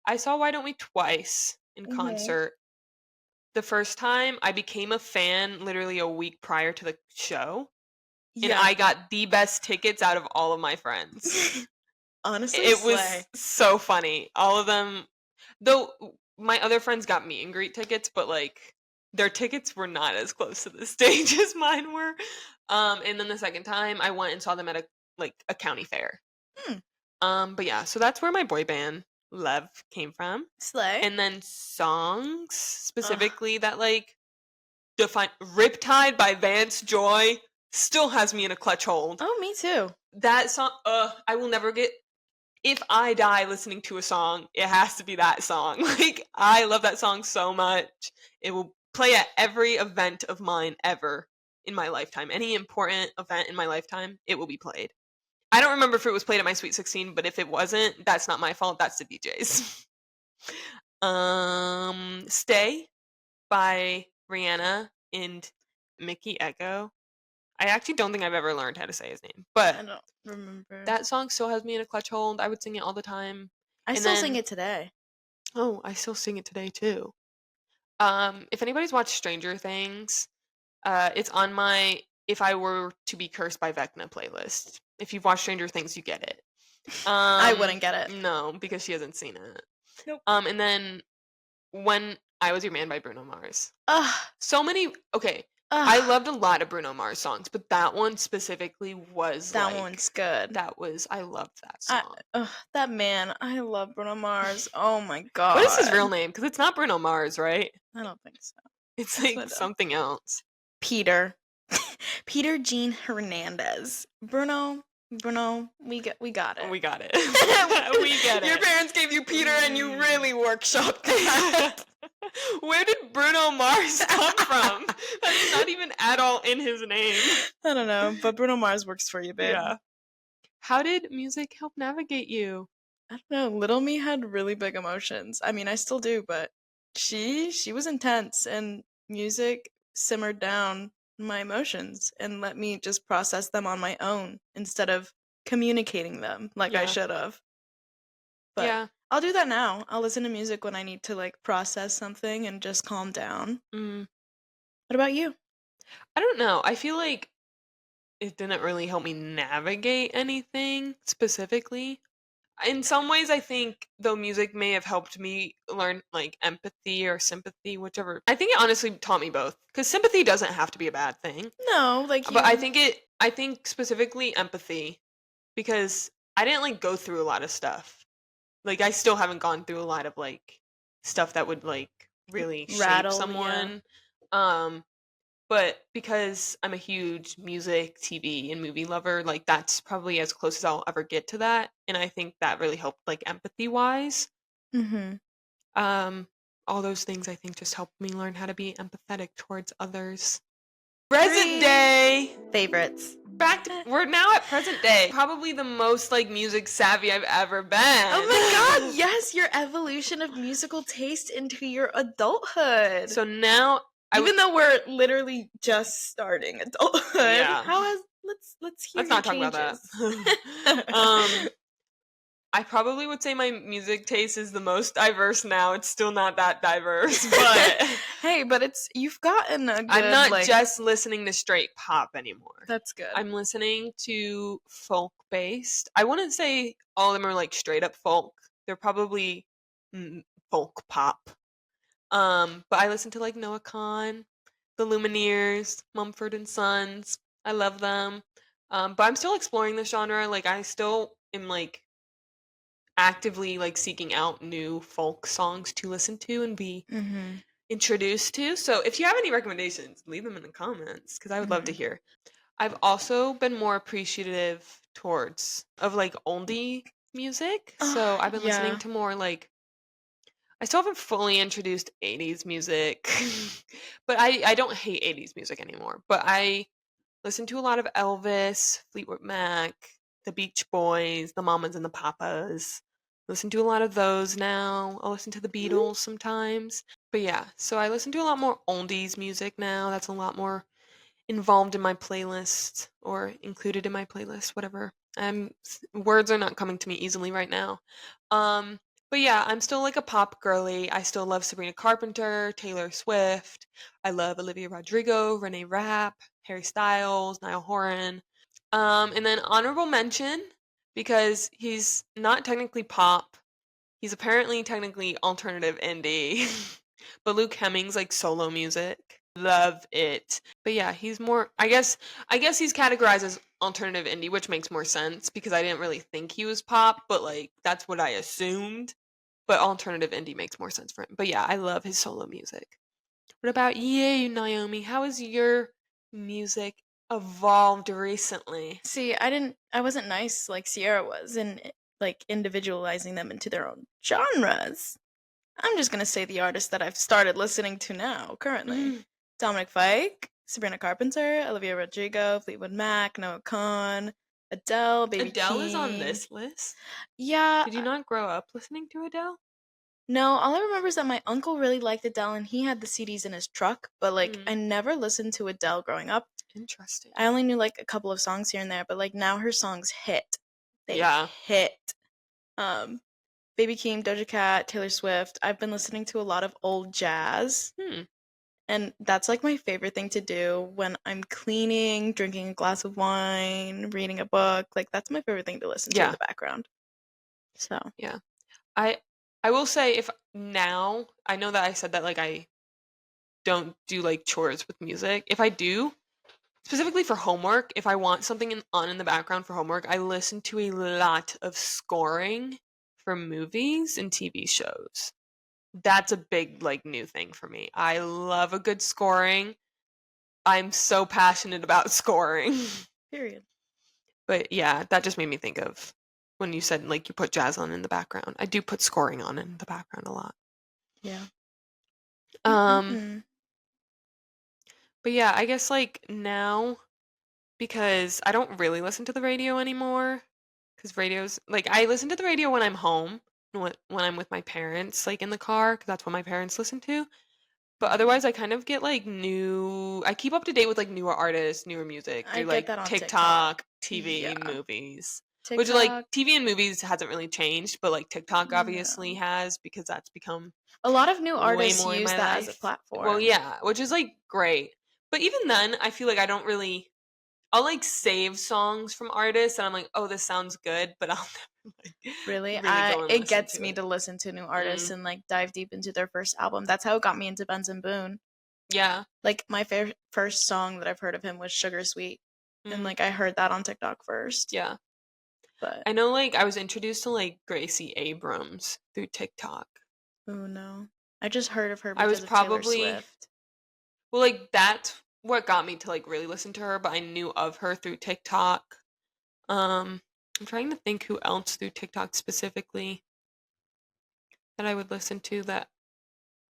I saw Why Don't We twice in Mhm. concert. The first time I became a fan literally a week prior to the show, and Yeah. I got the best tickets out of all of my friends. Honestly, It slay. was so funny. All of them, though my other friends got meet and greet tickets, but like their tickets were not as close to the stage as mine were. And then the second time I went and saw them at a county fair. Hmm. But yeah, so that's where my boy band love came from. Slay. And then songs Ugh. specifically that like define Riptide by Vance Joy still has me in a clutch hold. Oh, me too. That song, I will never get. If I die listening to a song, it has to be that song. Like I love that song so much. It will play at every event of mine ever in my lifetime. Any important event in my lifetime, it will be played. I don't remember if it was played at my Sweet 16, but if it wasn't, that's not my fault. That's the DJ's. Stay by Rihanna and Mickey Echo. I actually don't think I've ever learned how to say his name, but I don't remember. that song still has me in a clutch hold. I would sing it all the time. I And still sing then, it today. oh, I still sing it today too. If anybody's watched Stranger Things, it's on my If I Were to Be Cursed by Vecna playlist. If you've watched Stranger Things, you get it. I wouldn't get it. No, because she hasn't seen it. Nope. And then When I Was Your Man by Bruno Mars. Ugh. So many. Okay, I loved a lot of Bruno Mars songs, but that one specifically was that like, one's good. I loved that song. That man, I love Bruno Mars. Oh my god. What is his real name? Because it's not Bruno Mars, right? I don't think so. It's That's like what I- something else. Peter. Peter Jean Hernandez. Bruno, we got it. We got it. We get it. Your parents gave you Peter and you really workshopped that. Where did Bruno Mars come from? That's not even at all in his name. I don't know, but Bruno Mars works for you, babe. Yeah. How did music help navigate you? I don't know. Little me had really big emotions. I mean, I still do, but she was intense, and music simmered down my emotions and let me just process them on my own instead of communicating them like I Yeah. should have. But Yeah. I'll do that now. I'll listen to music when I need to like process something and just calm down. Mm, What about you? I don't know. I feel like it didn't really help me navigate anything specifically. In some ways, I think though music may have helped me learn like empathy or sympathy, whichever. I think it honestly taught me both because sympathy doesn't have to be a bad thing, No, like but you. I think specifically empathy because I didn't like go through a lot of stuff. Like I still haven't gone through a lot of like stuff that would like really shape Rattle, yeah. someone. Um but because I'm a huge music, TV, and movie lover, like that's probably as close as I'll ever get to that. And I think that really helped like empathy wise. Mhm. Um all those things I think just helped me learn how to be empathetic towards others. Present Three day. favorites. We're now at present day. Probably the most like music savvy I've ever been. Oh my god, yes, your evolution of musical taste into your adulthood. So now Even though we're literally just starting adulthood, yeah. how has let's hear Let's your not talk about changes. that. I probably would say my music taste is the most diverse now. It's still not that diverse, but Hey, but you've gotten a good I'm not like just listening to straight pop anymore. that's good. I'm listening to folk based. I wouldn't say all of them are like straight up folk. They're probably folk pop. But I listen to like Noah Kahn, the Lumineers, Mumford and Sons. I love them. But I'm still exploring the genre. Like I still am like actively like seeking out new folk songs to listen to and be Mhm. introduced to. So if you have any recommendations, leave them in the comments because I would love to Mhm. hear. I've also been more appreciative towards of like oldie music. So I've been listening Yeah. to more like I still haven't fully introduced 80s music. But I don't hate 80s music anymore. But I listen to a lot of Elvis, Fleetwood Mac, the Beach Boys, the Mamas and the Papas. Listen to a lot of those now. I'll listen to the Beatles sometimes. But yeah, so I listen to a lot more oldies music now. That's a lot more involved in my playlist or included in my playlist, whatever. Words are not coming to me easily right now. Um but yeah, I'm still like a pop girly. I still love Sabrina Carpenter, Taylor Swift. I love Olivia Rodrigo, Renee Rapp, Harry Styles, Niall Horan. And then honorable mention because he's not technically pop. He's apparently technically alternative indie. But Luke Hemming's like solo music. Love it. But yeah, he's more I guess he's categorized as alternative indie, which makes more sense because I didn't really think he was pop, but like that's what I assumed. But alternative indie makes more sense for him. But yeah, I love his solo music. What about you, Naomi? How has your music evolved recently? See, I wasn't nice like Sierra was in like individualizing them into their own genres. I'm just gonna say the artists that I've started listening to now, currently. Mm, Dominic Fike, Sabrina Carpenter, Olivia Rodrigo, Fleetwood Mac, Noah Kahan, Adele, Baby Adele is on Keem. this list. Yeah, Did you not grow up listening to Adele? no, all I remember is that my uncle really liked Adele and he had the CDs in his truck, but like Mm, I never listened to Adele growing up. interesting. I only knew like a couple of songs here and there, but like now her songs hit. They Yeah. hit. Um Baby Keem, Doja Cat, Taylor Swift. I've been listening to a lot of old jazz. Hmm. And that's like my favorite thing to do when I'm cleaning, drinking a glass of wine, reading a book. Like that's my favorite thing to listen to in Yeah. the background. So, Yeah. I I will say if now I know that I said that like I don't do like chores with music. If I do, specifically for homework, if I want something on in the background for homework, I listen to a lot of scoring for movies and TV shows. That's a big like new thing for me. I love a good scoring. I'm so passionate about scoring. period. But yeah, that just made me think of when you said like you put jazz on in the background. I do put scoring on in the background a lot. Yeah. Um, Mm-mm-mm. but yeah, I guess like now because I don't really listen to the radio anymore because radio's like I listen to the radio when I'm home when I'm with my parents like in the car because that's what my parents listen to. But otherwise, I kind of get like I keep up to date with like newer artists, newer music I through get like that on TikTok. TikTok, TV, Yeah. movies. Which, like, TikTok. TV and movies hasn't really changed, but, like, TikTok obviously No. has because that's become A lot of new way artists more in use my that as a life. Well, platform. yeah, which is, like, great. But even then, I feel like I don't really I'll, like, save songs from artists, and I'm like, "Oh, this sounds good," but I'll never, like, Really, really go and it listen gets to me it. to listen to new artists Mm, and like dive deep into their first album. That's how it got me into Benson Boone. yeah. Like my first song that I've heard of him was Sugar Sweet, and Mm, like I heard that on TikTok first. yeah. But I know, like, I was introduced to, like, Gracie Abrams through TikTok. oh no, I just heard of her I was because of Taylor probably Swift. well, like, that's what got me to, like, really listen to her, but I knew of her through TikTok. Um, I'm trying to think who else through TikTok specifically that I would listen to that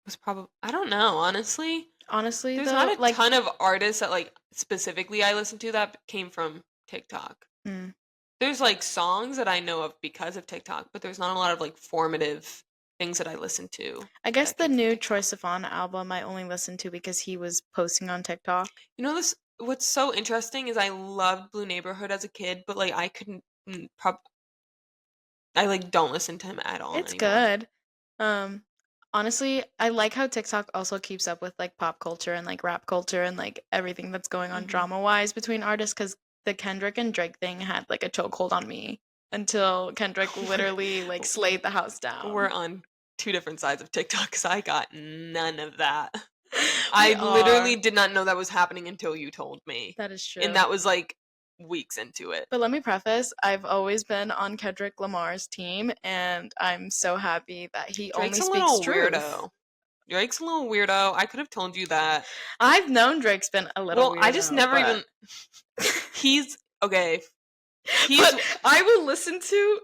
was probably I don't know, honestly. Honestly, There's not though, a like, ton of artists that, like, specifically I listen to that came from TikTok. mm, There's, like, songs that I know of because of TikTok, but there's not a lot of, like, formative things that I listen to I guess that the came from new Troy TikTok. Sivan album I only listened to because he was posting on TikTok. You know this what's so interesting is I loved Blue Neighborhood as a kid, but, like, I couldn't I, like, don't listen to him at all It's anymore. good. Um, honestly, I like how TikTok also keeps up with like pop culture and like rap culture and like everything that's going on Mhm. drama wise between artists. Because the Kendrick and Drake thing had like a chokehold on me until Kendrick literally like We're slayed the house we're down. on 2 different sides of TikTok 'cause I got none of that. We I literally are. did not know that was happening until you told me, That is and true. that was, like, weeks into it. But let me preface, I've always been on Kendrick Lamar's team, and I'm so happy that he Drake's only a speaks little truth. weirdo. Drake's a little weirdo, I could have told you that. I've known Drake's been a little Well, I just weirdo, never but even he's okay, he's but I will listen to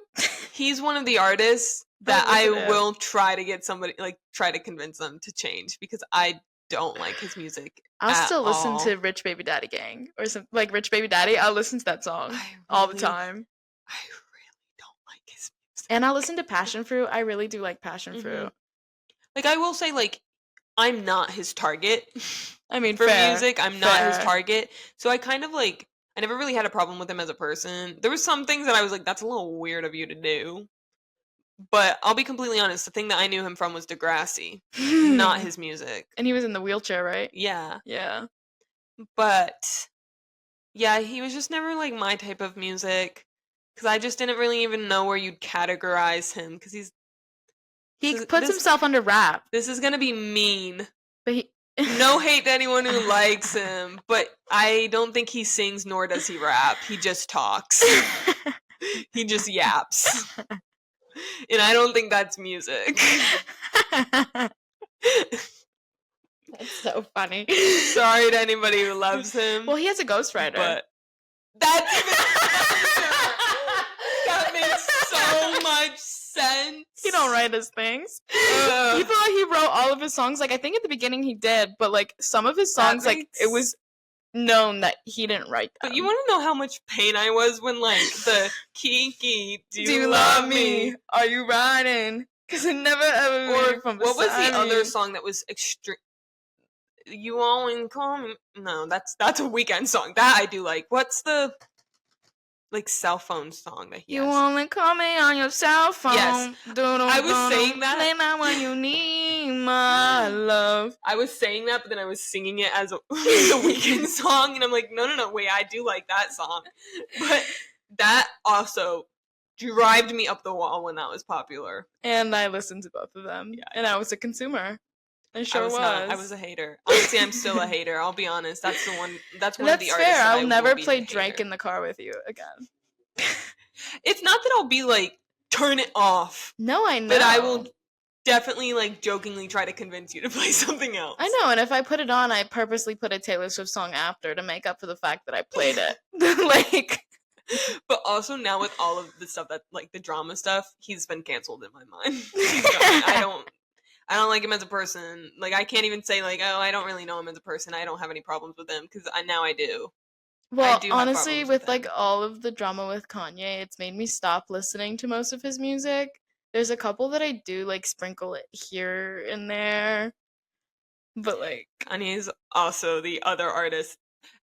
he's one of the artists that but I listen to him. will try to get somebody like, try to convince them to change because I don't like his music I'll at still listen to all. Rich Baby Daddy Gang or some like Rich Baby Daddy. I'll listen to that song I all the really time. I really don't like his And I'll music. listen to Passion Fruit. I really do like Passion Mhm. Fruit. Like, I will say, like, I'm not his target I mean, for fair. music, I'm not his Fair. target, so I kind of, like I never really had a problem with him as a person. There was some things that I was like, "That's a little weird of you to do," but I'll be completely honest, the thing that I knew him from was Degrassi, not And his music. he was in the wheelchair, right? Yeah, Yeah. but yeah, he was just never, like, my type of music because I just didn't really even know where you'd categorize him because he's He this is puts himself under rap, this is gonna be mean. but he No hate to anyone who likes him, but I don't think he sings nor does he rap. He just talks. He just yaps. And I don't think that's music. That's so funny. Sorry to anybody who loves him, Well, he has a ghostwriter. but that's even funnier. That makes so much sense. He don't write his things. Ugh. People thought he wrote all of his songs. Like I think at the beginning he did, but like some of his That songs, like it makes was known that he didn't write them. But you want to know how much pain I was when, like, the Kiki, do Do you love me? Are you riding? Cause it never ever Or leave from what was the beside other me. song that was extreme? You always call me. No, that's a weekend song. That I do like. What's the like cell phone song that he You has? only call me on your cell phone. Yes. I was saying that. Late night when you need my love. I was saying that, but then I was singing it as a weekend song, and I'm like, no, wait, I do like that song, but that also drived me up the wall when that was popular. And I listened to both of them. Yeah, And I was a consumer. I sure I was was. not. I was a hater. Honestly, I'm still a hater. I'll be honest. That's the one. That's one of the That's artists fair. that I I'll never will be play a Drake hater. in the car with you again. It's not that I'll be like turn it off, No, I know. but I will definitely like jokingly try to convince you to play something else. I know, and if I put it on, I purposely put a Taylor Swift song after to make up for the fact that I played it. Like, But also now with all of the stuff that like the drama stuff, he's been canceled in my mind. He's gone. I don't like him as a person. Like I can't even say like, oh, I don't really know him as a person. I don't have any problems with him because now I do. well, do have honestly, problems with with like him. all of the drama with Kanye, it's made me stop listening to most of his music. There's a couple that I do like sprinkle it here and there, but like, Kanye is also the other artist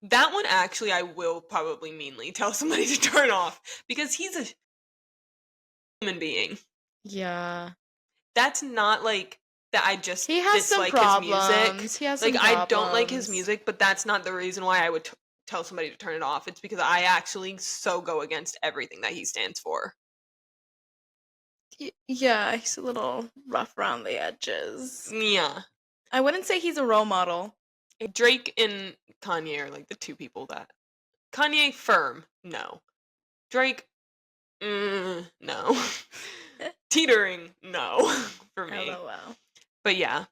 That one actually I will probably meanly tell somebody to turn off because he's a human being. Yeah. That's not like that I just He has some dislike his music. problems. He has Like some I don't like his problems. music, but that's not the reason why I would tell somebody to turn it off. It's because I actually so go against everything that he stands for. Yeah, he's a little rough around the edges. Yeah. I wouldn't say he's a role model. Drake and Kanye are like the two people that Kanye firm, no. Drake, no. Teetering, no, for me. LOL. But yeah.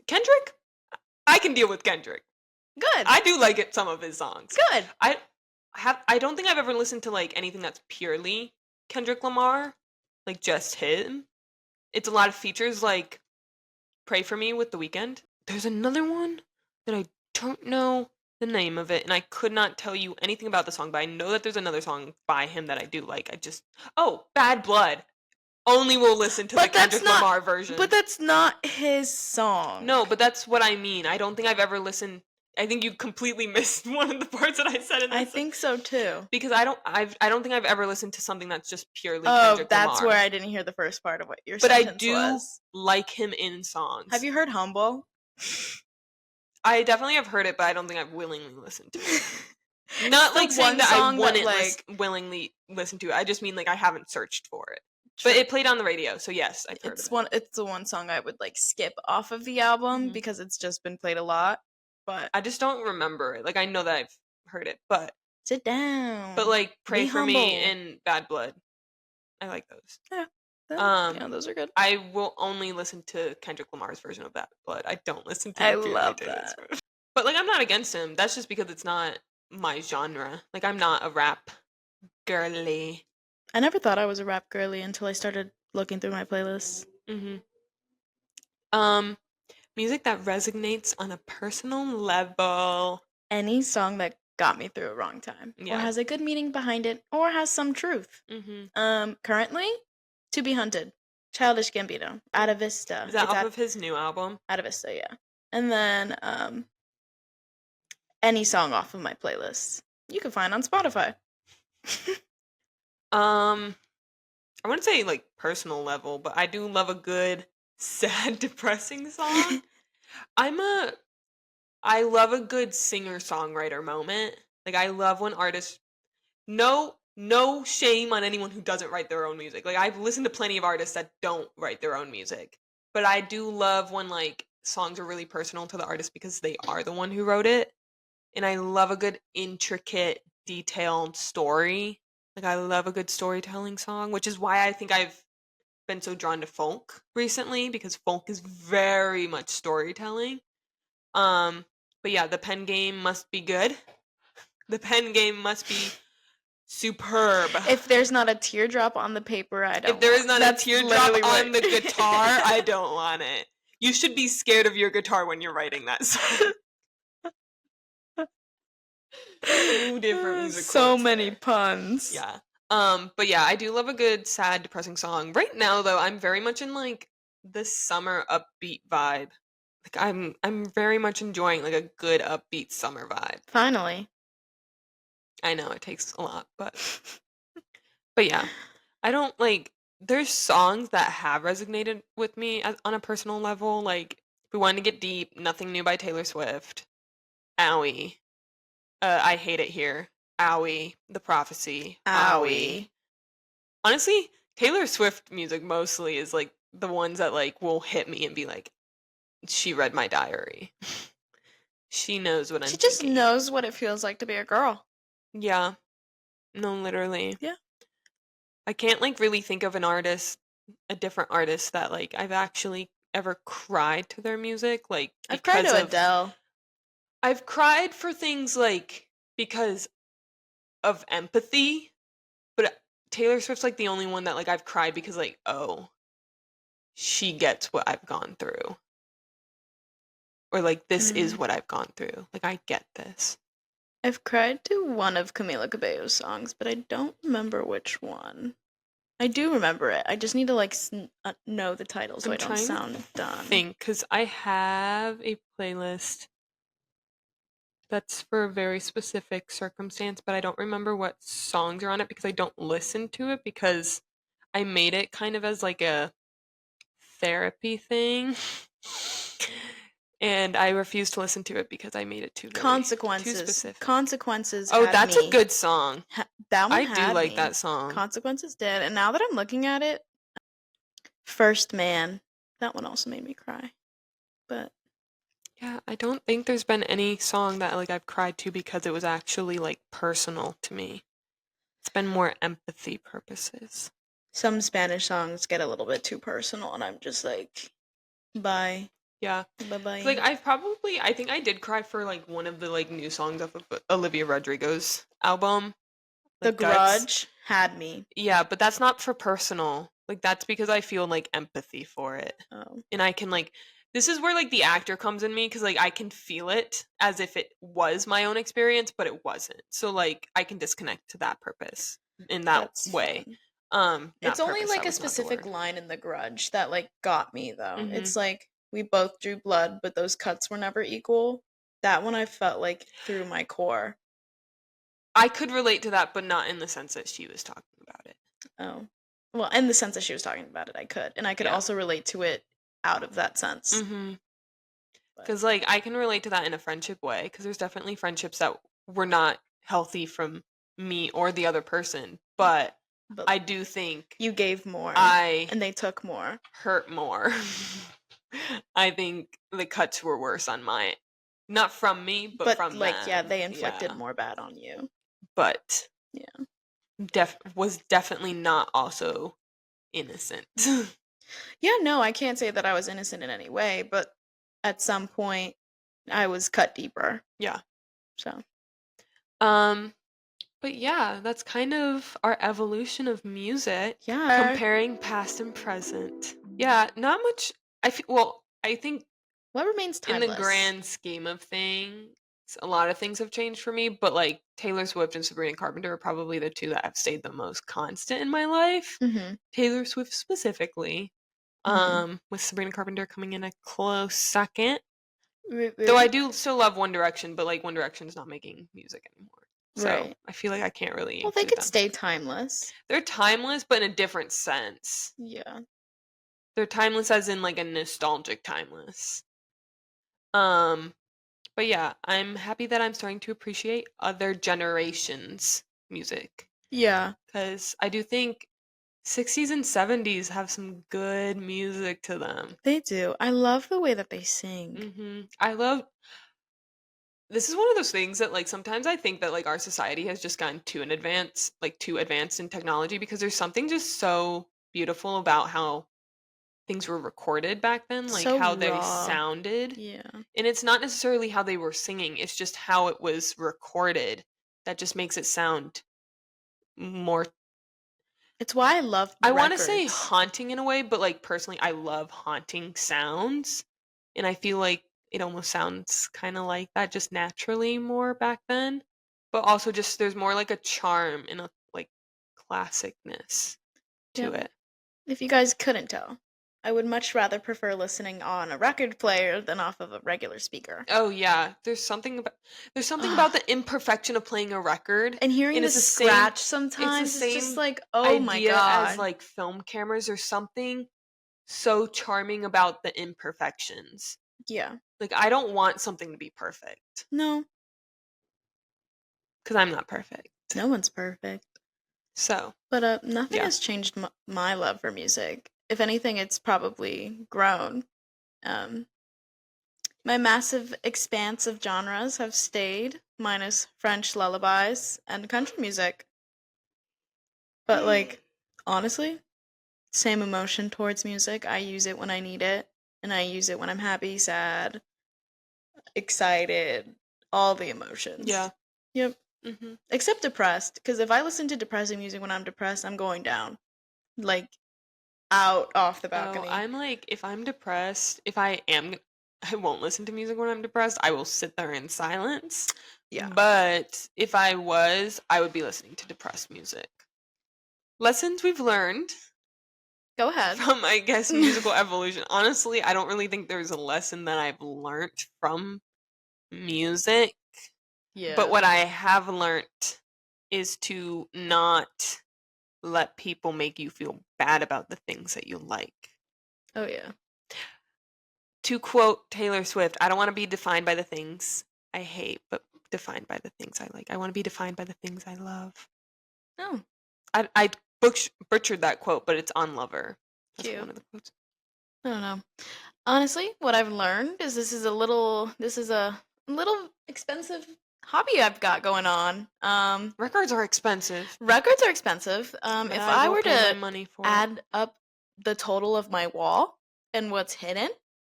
Kendrick? I can deal with Kendrick. Good. I do like some of his songs. Good. I don't think I've ever listened to like anything that's purely Kendrick Lamar, like just him. It's a lot of features like Pray for Me with The Weeknd. There's another one that I don't know the name of it, and I could not tell you anything about the song, but I know that there's another song by him that I do like. Bad Blood. Only will listen to the Kendrick Lamar version. But that's not his song. No, but that's what I mean. I don't think I've ever listened. I think you completely missed one of the parts that I said in this. I think so too. Because I don't think I've ever listened to something that's just purely Kendrick Lamar. That's where I didn't hear the first part of what your But sentence I do was. like him in songs. Have you heard Humble? I definitely have heard it, but I don't think I've willingly listened to it. Not the like saying one that I song that, wouldn't like- willingly listen to it. I just mean like I haven't searched for it. True. But it played on the radio, so yes, I've heard of it. It's the one song I would like skip off of the album Mhm. because it's just been played a lot. But I just don't remember it. Like I know that I've heard it, but sit down. like Pray Be for Me humble. and Bad Blood. I like those. Yeah, those are good. I will only listen to Kendrick Lamar's version of Bad Blood. I don't listen to I the purely love Taylor's that. version. But like I'm not against him. That's just because it's not my genre. Like I'm not a rap girly. I never thought I was a rap girly until I started looking through my playlists. Mm-hmm. Music that resonates on a personal level. Any song that got me through a wrong time, Yeah. or has a good meaning behind it, or has some truth. Mm-hmm. Currently, To Be Hunted, Childish Gambino, Ada Vista. Is that off of his new album? Ada Vista, yeah. And then any song off of my playlist you can find on Spotify. I wouldn't say like personal level, but I do love a good sad, depressing song. I love a good singer-songwriter moment. Like I love when artists no shame on anyone who doesn't write their own music. Like I've listened to plenty of artists that don't write their own music. But I do love when like songs are really personal to the artist because they are the one who wrote it. And I love a good intricate, detailed story. Like I love a good storytelling song, which is why I think I've been so drawn to folk recently because folk is very much storytelling. But yeah, the pen game must be good. The pen game must be superb. If there's not a teardrop on the paper, I don't. If there is not a That's teardrop literally on the what- guitar, I don't want it. You should be scared of your guitar when you're writing that song. Two different music So quotes many there. puns. Yeah. But yeah, I do love a good sad, depressing song. Right now though, I'm very much in like the summer upbeat vibe. Like I'm very much enjoying like a good upbeat summer vibe. Finally. I know it takes a lot, but yeah. I don't like there's songs that have resonated with me on a personal level. Like if we wanted to get deep, Nothing New by Taylor Swift. Owie. I Hate It Here. Owie. The Prophecy. Owie. Honestly, Taylor Swift music mostly is like the ones that like will hit me and be like, she read my diary. She knows what I'm She just thinking. knows what it feels like to be a girl. Yeah. No, literally. Yeah. I can't like really think of a different artist that like I've actually ever cried to their music. Like I've cried because to of Adele. I've cried for things like because of empathy, but Taylor Swift's like the only one that like I've cried because like, oh, she gets what I've gone through. Or like this is what I've gone through. Like I get this. I've cried to one of Camila Cabello's songs, but I don't remember which one. I do remember it. I just need to like know the title so I'm I don't trying to sound done. Think because I have a playlist That's for a very specific circumstance, but I don't remember what songs are on it because I don't listen to it because I made it kind of as like a therapy thing. And I refuse to listen to it because I made it too Consequences. specific. Consequences Oh, had that's a me. good song. That one I do had like me. that song. Consequences did. And now that I'm looking at it, First Man, that one also made me cry. But Yeah, I don't think there's been any song that like I've cried to because it was actually like personal to me. It's been more empathy purposes. some Spanish songs get a little bit too personal, and I'm just like, bye. Yeah. Bye 'Cause, like bye. I think I did cry for like one of the like new songs off of Olivia Rodrigo's album, The like Guts. Grudge had me. Yeah, but that's not for personal. Like that's because I feel like empathy for it. Oh. And I can like this is where like the actor comes in me because like I can feel it as if it was my own experience, but it wasn't. So like I can disconnect to that purpose in that That's way. fun. It's Not only purpose, like that a was not the specific word. line in The Grudge that like got me though. Hmm. It's like we both drew blood, but those cuts were never equal. That one I felt like through my core. I could relate to that, but not in the sense that she was talking about it. Oh. Well, in the sense that she was talking about it, I could. And I could Yeah. also relate to it out of that sense. Mm-hmm. But Because like I can relate to that in a friendship way. Because there's definitely friendships that were not healthy from me or the other person, but but I do think you gave more I and they took more. hurt more. I think the cuts were worse on my, not from me, but But from like yeah, them. they inflicted Yeah, more bad on you. but Yeah. was definitely not also innocent. Yeah, no, I can't say that I was innocent in any way, but at some point I was cut deeper. Yeah. So, Um, but yeah, that's kind of our evolution of music, yeah. comparing past and present. Yeah, not much. I think What remains in the timeless? grand scheme of things, a lot of things have changed for me, but like Taylor Swift and Sabrina Carpenter are probably the two that have stayed the most constant in my life. Mhm. Taylor Swift specifically, Mhm. with Sabrina Carpenter coming in a close second. Though I Really? do still love One Direction, but like One Direction's not making music anymore. So Right. I feel like I can't really Well, they include could them. stay timeless. They're timeless, but in a different sense. Yeah. They're timeless as in like a nostalgic timeless. Um, but yeah, I'm happy that I'm starting to appreciate other generations' music Yeah. because I do think 60s and 70s have some good music to them. They do. I love the way that they sing. I love this is one of those things that like sometimes I think that like our society has just gone too advanced in technology because there's something just so beautiful about how things were recorded back then, like So how they raw. sounded. Yeah. And it's not necessarily how they were singing, it's just how it was recorded that just makes it sound more, It's why I love I want to say records. haunting in a way, but like personally I love haunting sounds. And I feel like it almost sounds kind of like that just naturally more back then. But also just there's more like a charm and a like classicness to Yep. it. If you guys couldn't tell, I would much rather prefer listening on a record player than off of a regular speaker. Oh yeah, there's something about the imperfection of playing a record, And hearing and the scratch it's the sometimes is just same like, oh my idea as god. like film cameras. There's something so charming about the imperfections. Yeah. Like I don't want something to be perfect No, because I'm not perfect. no one's perfect. So But nothing yeah, has changed my love for music. If anything, it's probably grown. Um, my massive expanse of genres have stayed, minus French lullabies and country music. But like, honestly, same emotion towards music. I use it when I need it, and I use it when I'm happy, sad, excited, all the yeah. emotions. Yep. Hmm. Except depressed, because if I listen to depressing music when I'm depressed, I'm going down. Like, out off the Oh, balcony. I'm like if I'm depressed, if I am, I won't listen to music when I'm depressed. I will sit there in silence. Yeah. But if I was, I would be listening to depressed music. Lessons we've learned Go ahead. from, I guess, musical evolution. Honestly, I don't really think there's a lesson that I've learned from music. But Yeah. what I have learned is to not let people make you feel bad about the things that you like. Oh yeah. To quote Taylor Swift, I don't want to be defined by the things I hate, but defined by the things I like. I want to be defined by the things I love. Oh, I butchered that quote, but it's on Lover. That's cute. one of the quotes. I don't know. Honestly, what I've learned is this is a little expensive hobby I've got going on. Records are expensive, Records are expensive. but If I I will were pay my to money for it. add up the total of my wall and what's hidden,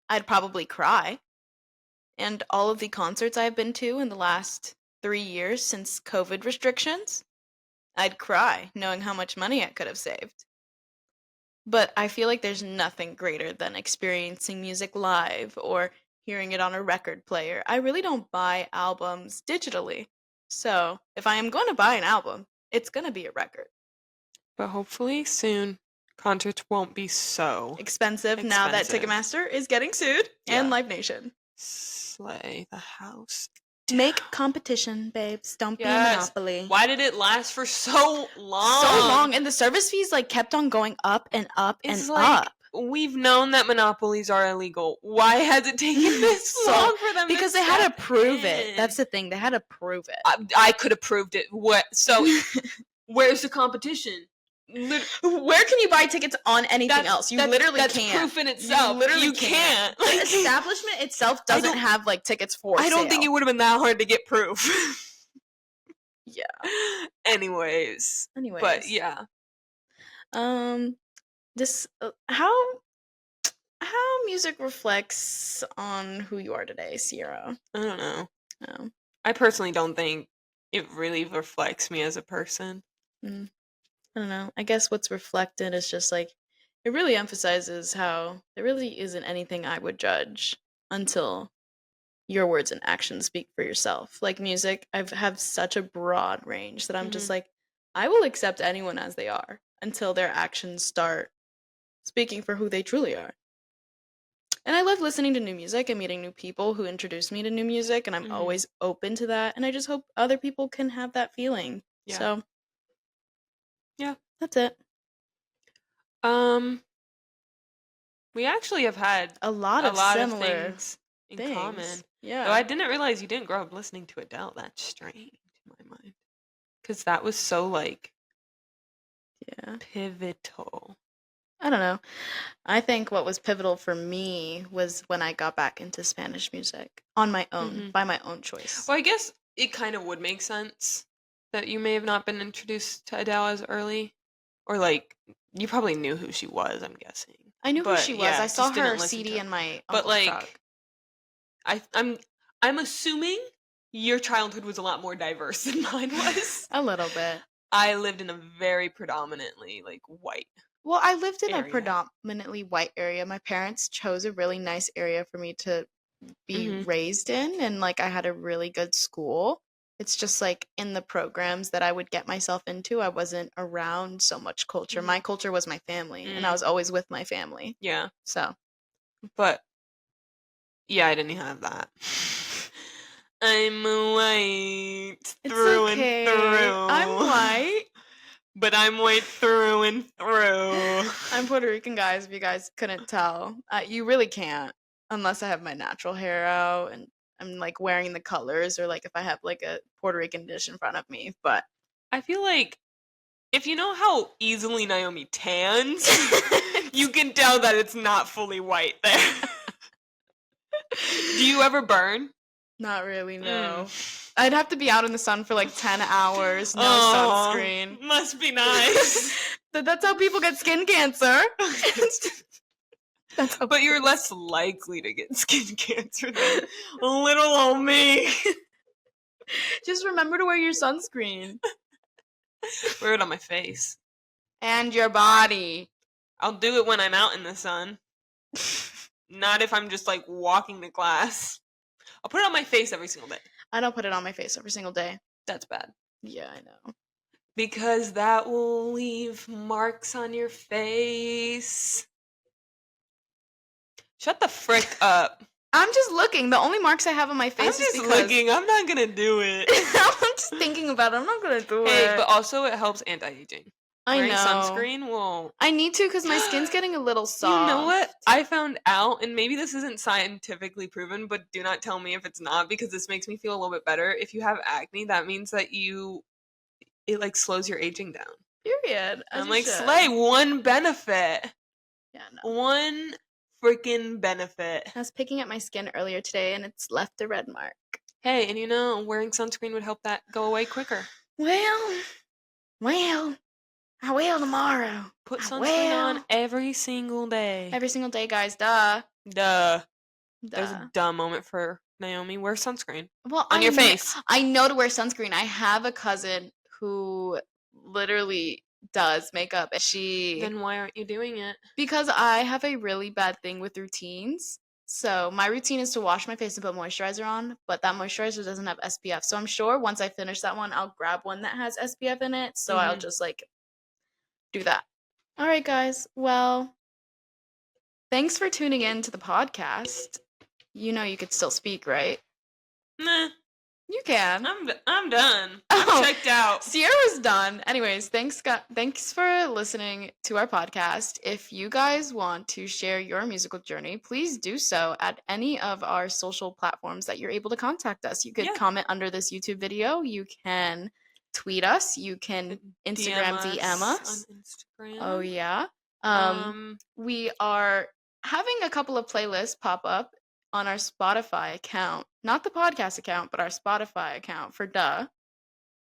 I'd probably cry. And all of the concerts I've been to in the last 3 years since COVID restrictions, I'd cry knowing how much money I could have saved. But I feel like there's nothing greater than experiencing music live or hearing it on a record player. I really don't buy albums digitally. So, if I am going to buy an album, it's going to be a record. But hopefully soon, concerts won't be so Expensive now that Ticketmaster is getting sued and Yeah. Live Nation. Slay the house. Make competition, babes. Don't be a Yes. monopoly. Why did it last for so long? So long, and the service fees like kept on going up and up It's and like, up. we've known that monopolies are illegal. Why has it taken this long for them Because to they had to step prove it. in? That's the thing. They had to prove it. I could have proved it. What? So, where's the competition? Where can you buy tickets on anything else? You literally that's can't. proof in itself. You literally You can't. can't. The establishment itself doesn't have like tickets for I don't think it sale. would have been that hard to get proof. Yeah. Anyways. But yeah. This how music reflects on who you are today, Sierra. I don't know. No. I personally don't think it really reflects me as a person. I don't know. I guess what's reflected is just like it really emphasizes how there really isn't anything I would judge until your words and actions speak for yourself. Like music, I have such a broad range that I'm just like, I will accept anyone as they are until their actions start speaking for who they truly are. And I love listening to new music and meeting new people who introduce me to new music, and I'm always open to that. And I just hope other people can have that feeling. Yeah. So, yeah, that's it. We actually have had a lot of things in common. Yeah. Though I didn't realize you didn't grow up listening to Adele. That's strange in my mind. Because that was so, like, pivotal. I don't know. I think what was pivotal for me was when I got back into Spanish music on my own, by my own choice. Well, I guess it kind of would make sense that you may have not been introduced to Adele as early. Or, like, you probably knew who she was, I'm guessing. I knew who she was. I saw her listen CD to in my But, uncle's like, truck. I'm assuming your childhood was a lot more diverse than mine was. A little bit. I lived in a very predominantly, like, white Well, I lived in area. a predominantly white area. My parents chose a really nice area for me to be raised in, and like I had a really good school. It's just like in the programs that I would get myself into, I wasn't around so much culture. My culture was my family, and I was always with my family. Yeah. So. But, yeah, I didn't have that. I'm white through and through. I'm white. But I'm white through and through. I'm Puerto Rican, guys, if you guys couldn't tell. You really can't, unless I have my natural hair out and I'm, like, wearing the colors, or, like, if I have, like, a Puerto Rican dish in front of me, but... I feel like, if you know how easily Naomi tans, you can tell that it's not fully white there. Do you ever burn? Not really, no. I'd have to be out in the sun for like 10 hours, no sunscreen. Must be nice. That's how people get skin cancer. But you're less likely to get skin cancer than little old me. Just remember to wear your sunscreen. Wear it on my face. And your body. I'll do it when I'm out in the sun. Not if I'm just, like, walking to class. I'll put it on my face every single day. I don't put it on my face every single day. That's bad. Yeah, I know. Because that will leave marks on your face. Shut the frick up. I'm just looking. The only marks I have on my I'm face is just because looking. I'm not gonna do it. I'm just thinking about it. I'm not gonna do Hey, it. but also it helps anti-aging. I Wearing know. sunscreen will. I need to because my skin's getting a little soft. You know what? I found out, and maybe this isn't scientifically proven, but do not tell me if it's not, because this makes me feel a little bit better. If you have acne, that means that it like slows your aging down. Period. I'm like, slay, one benefit. Yeah, no. One freaking benefit. I was picking at my skin earlier today and it's left a red mark. Hey, and wearing sunscreen would help that go away quicker. Well, I will tomorrow. Put sunscreen on every single day. Every single day, guys. Duh. There's a duh moment for Naomi. Wear sunscreen. Well, on your face. I know to wear sunscreen. I have a cousin who literally does makeup, and Then why aren't you doing it? Because I have a really bad thing with routines. So my routine is to wash my face and put moisturizer on, but that moisturizer doesn't have SPF. So I'm sure once I finish that one, I'll grab one that has SPF in it. So I'll just like do that. All right, guys. Well, thanks for tuning in to the podcast. You know you could still speak, right? Nah. You can. I'm done. I'm checked out. Sierra's done. Anyways, thanks for listening to our podcast. If you guys want to share your musical journey, please do so at any of our social platforms that you're able to contact us. You could comment under this YouTube video. You can tweet us. You can Instagram DM us. On Instagram. Oh yeah. We are having a couple of playlists pop up on our Spotify account. Not the podcast account, but our Spotify account for Duh.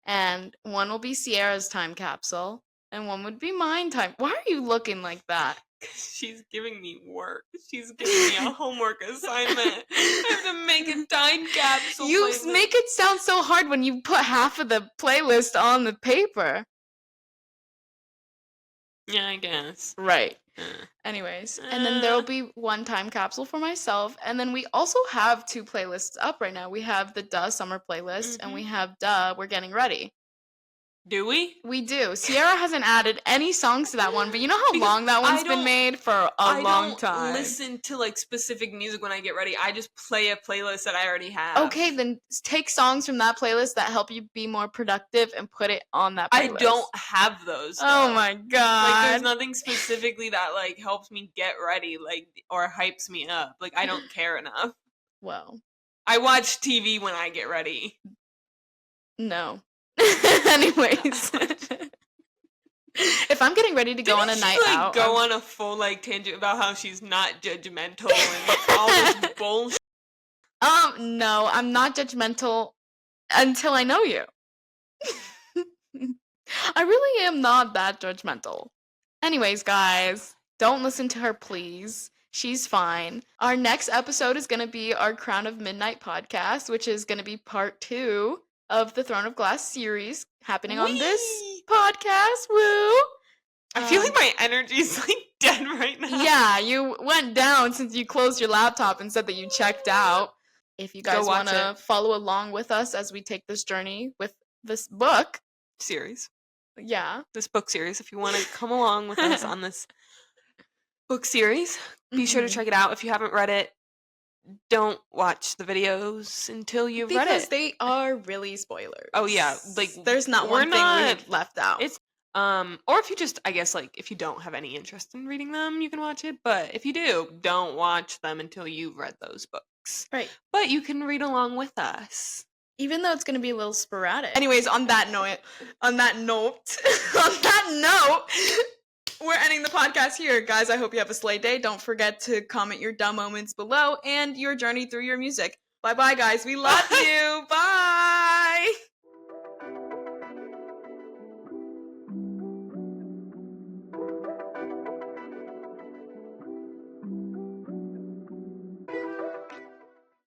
And one will be Sierra's time capsule, and one would be mine time. Why are you looking like that? She's giving me work. She's giving me a homework assignment. I have to make a time capsule. You make it sound so hard when you put half of the playlist on the paper. Yeah, I guess. Right. Anyways, and then there will be one time capsule for myself, and then we also have 2 playlists up right now. We have the Duh Summer playlist, and we have Duh We're Getting Ready. Do we? We do. Sierra hasn't added any songs to that one, but you know how long that one's been made? For a long time. I don't listen to like specific music when I get ready. I just play a playlist that I already have. Okay, then take songs from that playlist that help you be more productive and put it on that playlist. I don't have those, though. Oh my god. Like, there's nothing specifically that like helps me get ready, like, or hypes me up. Like, I don't care enough. Well, I watch TV when I get ready. No. Anyways, if I'm getting ready to go on a night out, go on a full like tangent about how she's not judgmental and all this bullshit. No, I'm not judgmental until I know you. I really am not that judgmental. Anyways, guys, don't listen to her, please. She's fine. Our next episode is going to be our Crown of Midnight podcast, which is going to be part 2 of the Throne of Glass series happening on this podcast. Woo! I feel like my energy's like dead right now. Yeah, you went down since you closed your laptop and said that you checked out. If you guys want to follow along with us as we take this journey with this book series. Yeah. This book series. If you want to come along with us on this book series, be sure to check it out. If you haven't read it, don't watch the videos until you've read it. Because they are really spoilers. Oh yeah, like there's not one thing we left out. It's or if you just, I guess, like if you don't have any interest in reading them, you can watch it. But if you do, don't watch them until you've read those books. Right. But you can read along with us. Even though it's going to be a little sporadic. Anyways, on that note, we're ending the podcast here. Guys, I hope you have a slay day. Don't forget to comment your dumb moments below and your journey through your music. Bye-bye, guys. We love you. Bye.